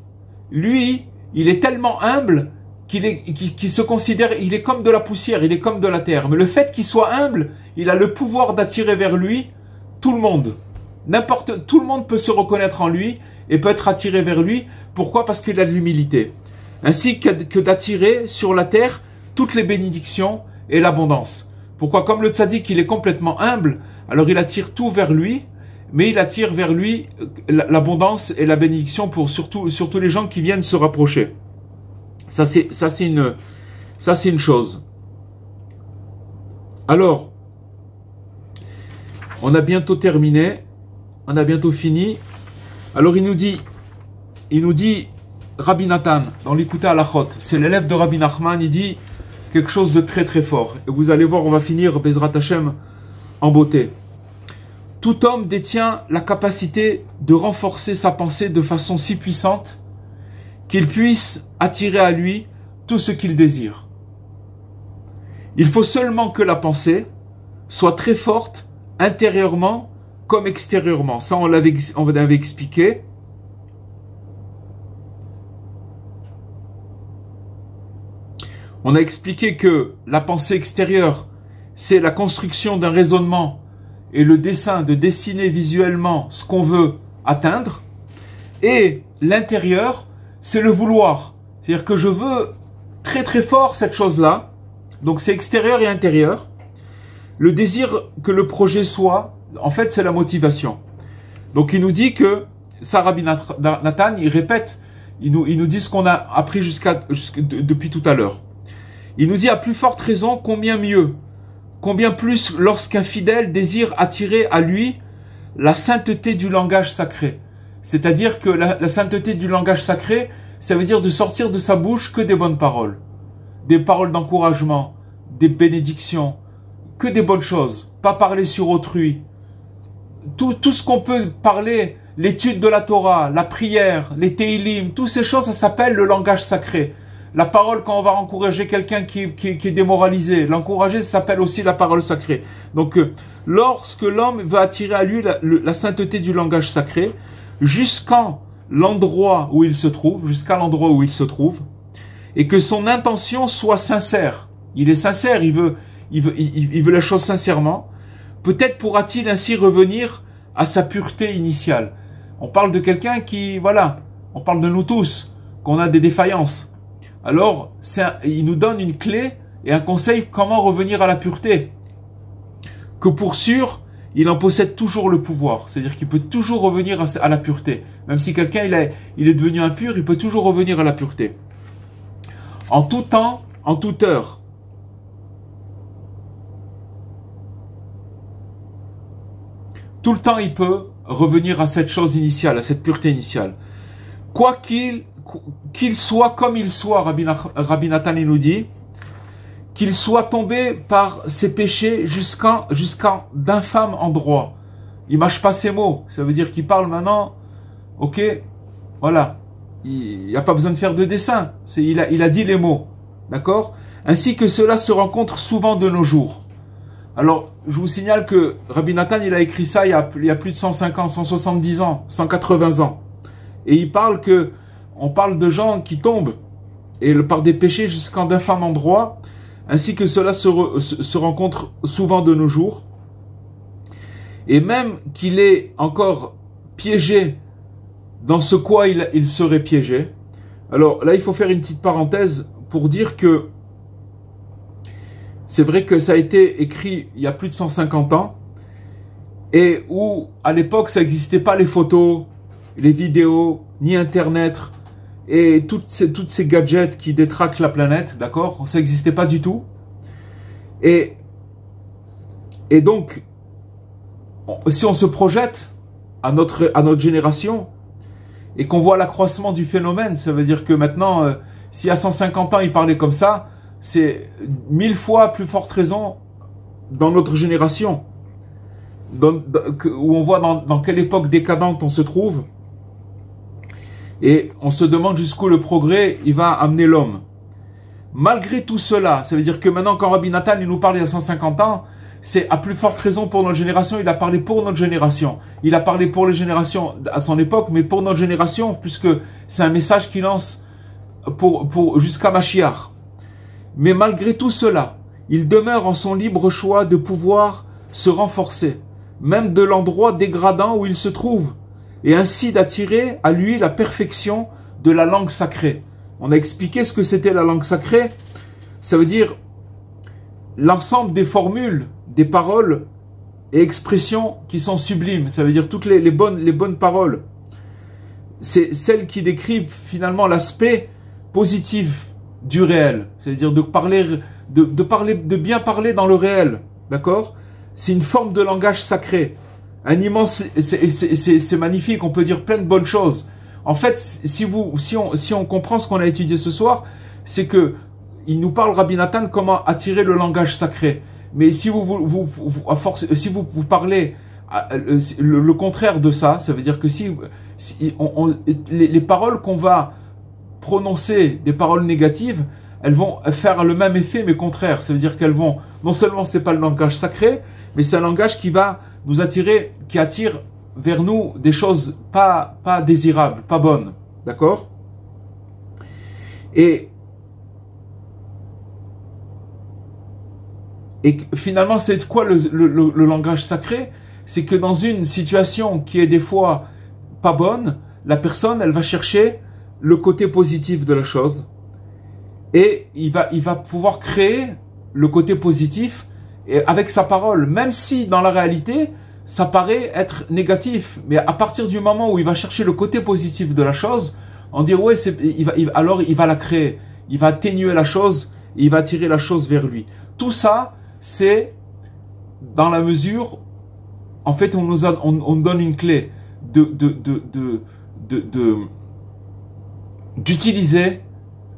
lui, il est tellement humble qu'il se considère, il est comme de la poussière, il est comme de la terre. Mais le fait qu'il soit humble, il a le pouvoir d'attirer vers lui tout le monde. Tout le monde peut se reconnaître en lui et peut être attiré vers lui. Pourquoi? Parce qu'il a de l'humilité. Ainsi que d'attirer sur la terre toutes les bénédictions et l'abondance. Pourquoi? Comme le tzaddik, il est complètement humble, alors il attire tout vers lui, mais il attire vers lui l'abondance et la bénédiction pour surtout les gens qui viennent se rapprocher. Ça c'est une chose. Alors, on a bientôt terminé, on a bientôt fini. Alors il nous dit Rabbi Nathan dans l'Ikouté Halachot, c'est l'élève de Rabbi Nachman, il dit quelque chose de très très fort. Et vous allez voir, on va finir Bezrat Hashem en beauté. Tout homme détient la capacité de renforcer sa pensée de façon si puissante qu'il puisse attirer à lui tout ce qu'il désire. Il faut seulement que la pensée soit très forte intérieurement comme extérieurement. Ça, on l'avait expliqué. On a expliqué que la pensée extérieure, c'est la construction d'un raisonnement et le dessin de dessiner visuellement ce qu'on veut atteindre. Et l'intérieur, c'est le vouloir. C'est-à-dire que je veux très très fort cette chose-là. Donc c'est extérieur et intérieur. Le désir que le projet soit, en fait, c'est la motivation. Donc il nous dit que, ça Rabbi Nathan, il répète, il nous dit ce qu'on a appris depuis tout à l'heure. Il nous dit à plus forte raison, combien mieux, combien plus lorsqu'un fidèle désire attirer à lui la sainteté du langage sacré. C'est-à-dire que la sainteté du langage sacré, ça veut dire de sortir de sa bouche que des bonnes paroles. Des paroles d'encouragement, des bénédictions, que des bonnes choses. Pas parler sur autrui. Tout ce qu'on peut parler, l'étude de la Torah, la prière, les Teilim, toutes ces choses, ça s'appelle le langage sacré. La parole, quand on va encourager quelqu'un qui est démoralisé, l'encourager, ça s'appelle aussi la parole sacrée. Donc, lorsque l'homme veut attirer à lui la sainteté du langage sacré, jusqu'à l'endroit où il se trouve, et que son intention soit sincère. Il est sincère, il veut la chose sincèrement. Peut-être pourra-t-il ainsi revenir à sa pureté initiale. On parle de quelqu'un qui, voilà, on parle de nous tous, qu'on a des défaillances. Alors, il nous donne une clé et un conseil comment revenir à la pureté. Que pour sûr, il en possède toujours le pouvoir. C'est-à-dire qu'il peut toujours revenir à la pureté. Même si quelqu'un il est devenu impur, il peut toujours revenir à la pureté. En tout temps, en toute heure. Tout le temps, il peut revenir à cette chose initiale, à cette pureté initiale. Quoi qu'il soit comme il soit, Rabbi Nathan il nous dit, qu'il soit tombé par ses péchés jusqu'à d'infâmes endroits. Il mâche pas ses mots. Ça veut dire qu'il parle maintenant, ok, voilà. Il n'y a pas besoin de faire de dessin. Il a dit les mots. D'accord? Ainsi que cela se rencontre souvent de nos jours. Alors, je vous signale que Rabbi Nathan, il a écrit ça il y a plus de 105 ans, 170 ans, 180 ans. Et on parle de gens qui tombent et par des péchés jusqu'en d'infâmes endroits, ainsi que cela se rencontre souvent de nos jours. Et même qu'il est encore piégé dans ce quoi il serait piégé. Alors là, il faut faire une petite parenthèse pour dire que c'est vrai que ça a été écrit il y a plus de 150 ans et où à l'époque ça n'existait pas les photos, les vidéos, ni Internet et toutes ces gadgets qui détraquent la planète, d'accord? Ça n'existait pas du tout. Et donc, si on se projette à notre génération et qu'on voit l'accroissement du phénomène, ça veut dire que maintenant, si à 150 ans il parlait comme ça, c'est 1000 fois plus forte raison dans notre génération, où on voit dans quelle époque décadente on se trouve, et on se demande jusqu'où le progrès il va amener l'homme. Malgré tout cela, ça veut dire que maintenant quand Rabbi Nathan il nous parle il y a 150 ans, c'est à plus forte raison pour notre génération, il a parlé pour notre génération. Il a parlé pour les générations à son époque, mais pour notre génération, puisque c'est un message qu'il lance jusqu'à Mashiach. Mais malgré tout cela, il demeure en son libre choix de pouvoir se renforcer, même de l'endroit dégradant où il se trouve, et ainsi d'attirer à lui la perfection de la langue sacrée. On a expliqué ce que c'était la langue sacrée. Ça veut dire l'ensemble des formules, des paroles et expressions qui sont sublimes. Ça veut dire toutes les bonnes paroles. C'est celles qui décrivent finalement l'aspect positif du réel. C'est-à-dire de bien parler dans le réel. D'accord? C'est une forme de langage sacré. Un immense, c'est magnifique, on peut dire plein de bonnes choses. En fait, si on comprend ce qu'on a étudié ce soir, c'est que il nous parle, Rabbi Nathan, comment attirer le langage sacré. Mais si si vous parlez le contraire de ça, ça veut dire que les paroles qu'on va prononcer, des paroles négatives, elles vont faire le même effet, mais contraire. Ça veut dire qu'elles vont, non seulement c'est pas le langage sacré, mais c'est un langage qui va nous attirer, qui attire vers nous des choses pas désirables, pas bonnes. D'accord? Et finalement, c'est quoi le langage sacré? C'est que dans une situation qui est des fois pas bonne, la personne, elle va chercher le côté positif de la chose. Et il va pouvoir créer le côté positif avec sa parole. Même si dans la réalité, ça paraît être négatif. Mais à partir du moment où il va chercher le côté positif de la chose, on dit ouais, alors il va la créer. Il va atténuer la chose et il va attirer la chose vers lui. Tout ça, c'est dans la mesure, en fait, on nous donne une clé d'utiliser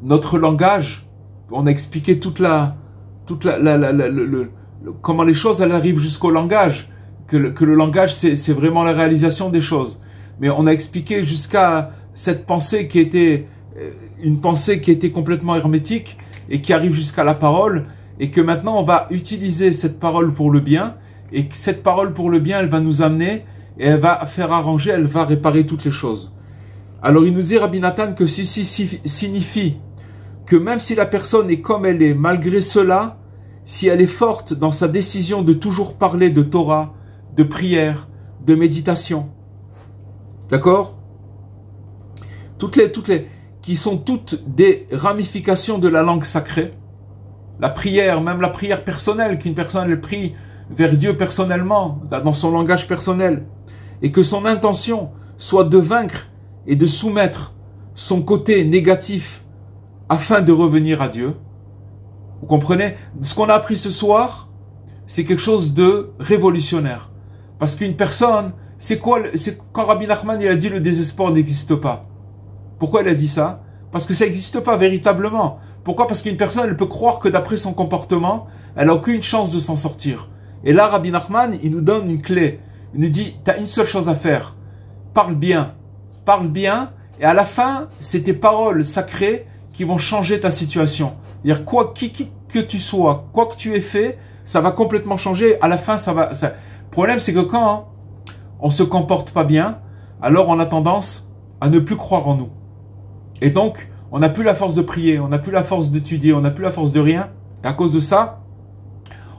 notre langage. On a expliqué comment les choses elles arrivent jusqu'au langage, que le langage c'est vraiment la réalisation des choses. Mais on a expliqué jusqu'à cette pensée qui était une pensée qui était complètement hermétique et qui arrive jusqu'à la parole, et que maintenant on va utiliser cette parole pour le bien, et que cette parole pour le bien elle va nous amener et elle va faire arranger, elle va réparer toutes les choses. Alors il nous dit Rabbi Nathan que ceci signifie que même si la personne est comme elle est, malgré cela, si elle est forte dans sa décision de toujours parler de Torah, de prière, de méditation. D'accord? Qui sont toutes des ramifications de la langue sacrée. La prière, même la prière personnelle, qu'une personne elle prie vers Dieu personnellement, dans son langage personnel, et que son intention soit de vaincre et de soumettre son côté négatif afin de revenir à Dieu. Vous comprenez? Ce qu'on a appris ce soir, c'est quelque chose de révolutionnaire. Parce qu'une personne, c'est quand Rabbi Nachman il a dit le désespoir n'existe pas. Pourquoi il a dit ça? Parce que ça n'existe pas véritablement. Pourquoi? Parce qu'une personne, elle peut croire que d'après son comportement, elle n'a aucune chance de s'en sortir. Et là, Rabbi Nachman, il nous donne une clé. Il nous dit, tu as une seule chose à faire. Parle bien. Parle bien. Et à la fin, c'est tes paroles sacrées qui vont changer ta situation. C'est-à-dire, qui que tu sois, quoi que tu aies fait, ça va complètement changer. À la fin, Le problème, c'est que quand on se comporte pas bien, alors on a tendance à ne plus croire en nous. Et donc, on n'a plus la force de prier, on n'a plus la force d'étudier, on n'a plus la force de rien. Et à cause de ça,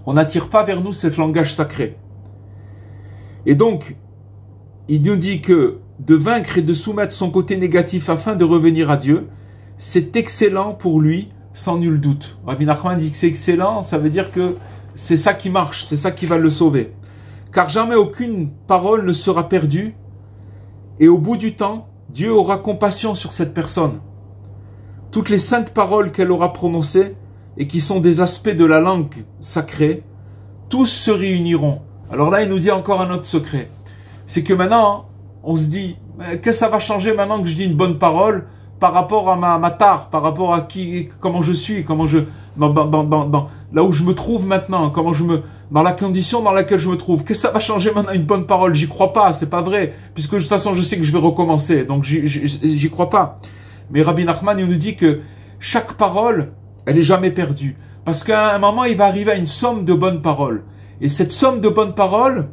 on n'attire pas vers nous ce langage sacré. Et donc, il nous dit que de vaincre et de soumettre son côté négatif afin de revenir à Dieu, c'est excellent pour lui, sans nul doute. Rabbi Nachman dit que c'est excellent, ça veut dire que c'est ça qui marche, c'est ça qui va le sauver. Car jamais aucune parole ne sera perdue, et au bout du temps, Dieu aura compassion sur cette personne. Toutes les saintes paroles qu'elle aura prononcées, et qui sont des aspects de la langue sacrée, tous se réuniront. Alors là, il nous dit encore un autre secret. C'est que maintenant, on se dit, qu'est-ce que ça va changer maintenant que je dis une bonne parole par rapport à ma tare, par rapport à comment je suis, là où je me trouve maintenant, dans la condition dans laquelle je me trouve. Qu'est-ce que ça va changer maintenant une bonne parole? J'y crois pas, c'est pas vrai, puisque de toute façon je sais que je vais recommencer, donc j'y crois pas. Mais Rabbi Nachman, il nous dit que chaque parole, elle est jamais perdue, parce qu'à un moment il va arriver à une somme de bonnes paroles, et cette somme de bonnes paroles,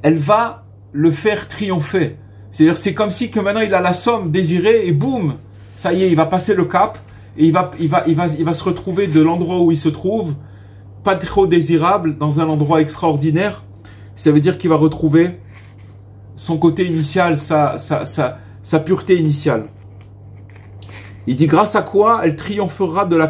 elle va le faire triompher. C'est-à-dire, c'est comme si que maintenant il a la somme désirée et boum, ça y est, il va passer le cap et il va se retrouver de l'endroit où il se trouve, pas trop désirable, dans un endroit extraordinaire. Ça veut dire qu'il va retrouver son côté initial, sa pureté initiale. Il dit grâce à quoi elle triomphera de la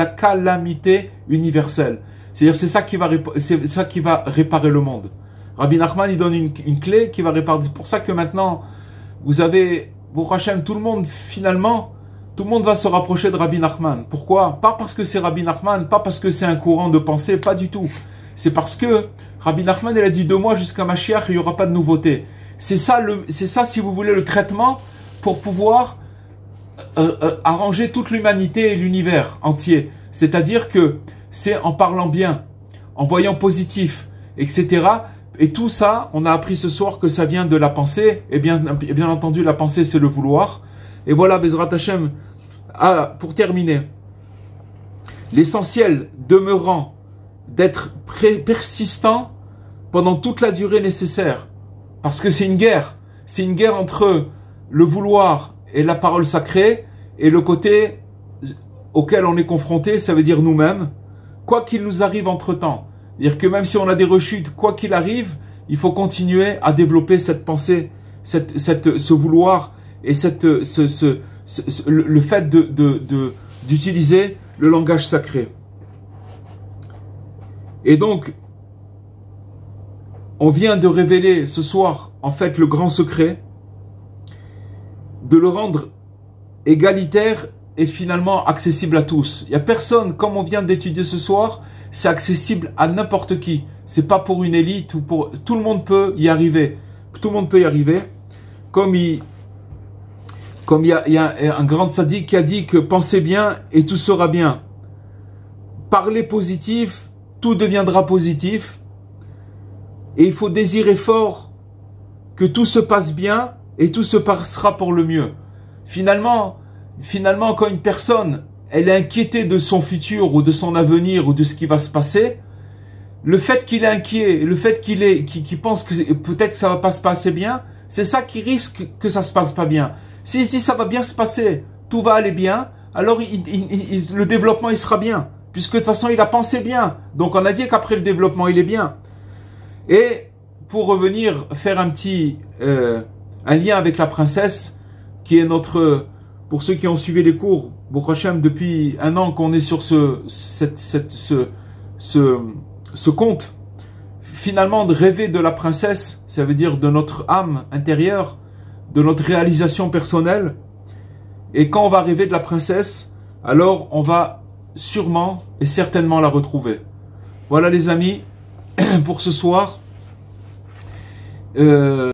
calamité universelle. C'est-à-dire, c'est ça qui va réparer le monde. Rabbi Nachman, il donne une clé qui va réparer. C'est pour ça que maintenant, vous avez, Baruch Hashem, tout le monde va se rapprocher de Rabbi Nachman. Pourquoi? Pas parce que c'est Rabbi Nachman, pas parce que c'est un courant de pensée, pas du tout. C'est parce que Rabbi Nachman, il a dit 2 mois jusqu'à Mashiach, il n'y aura pas de nouveauté. C'est ça, si vous voulez, le traitement pour pouvoir arranger toute l'humanité et l'univers entier. C'est-à-dire que c'est en parlant bien, en voyant positif, etc. Et tout ça, on a appris ce soir que ça vient de la pensée. Et bien entendu, la pensée, c'est le vouloir. Et voilà, Bezrat Hashem, pour terminer, l'essentiel demeurant d'être persistant pendant toute la durée nécessaire. Parce que c'est une guerre. C'est une guerre entre le vouloir et la parole sacrée, et le côté auquel on est confronté, ça veut dire nous-mêmes, quoi qu'il nous arrive entre-temps. C'est-à-dire que même si on a des rechutes, quoi qu'il arrive, il faut continuer à développer cette pensée, ce vouloir et le fait d'utiliser le langage sacré. Et donc, on vient de révéler ce soir, en fait, le grand secret, de le rendre égalitaire et finalement accessible à tous. Il n'y a personne, comme on vient d'étudier ce soir, c'est accessible à n'importe qui. C'est pas pour une élite ou pour... Tout le monde peut y arriver. Tout le monde peut y arriver. Comme il y a un grand tzaddik qui a dit que pensez bien et tout sera bien. Parlez positif, tout deviendra positif. Et il faut désirer fort que tout se passe bien et tout se passera pour le mieux. Finalement, quand une personne elle est inquiétée de son futur ou de son avenir ou de ce qui va se passer, le fait qu'il est inquiet, le fait qu'il pense que peut-être que ça va pas se passer bien, c'est ça qui risque que ça se passe pas bien. Si ça va bien se passer, tout va aller bien, alors le développement il sera bien, puisque de toute façon il a pensé bien. Donc on a dit qu'après le développement il est bien. Et pour revenir faire un lien avec la princesse, qui est pour ceux qui ont suivi les cours, Baruch Hashem, depuis 1 an qu'on est sur ce conte, finalement de rêver de la princesse, ça veut dire de notre âme intérieure, de notre réalisation personnelle. Et quand on va rêver de la princesse, alors on va sûrement et certainement la retrouver. Voilà les amis, pour ce soir.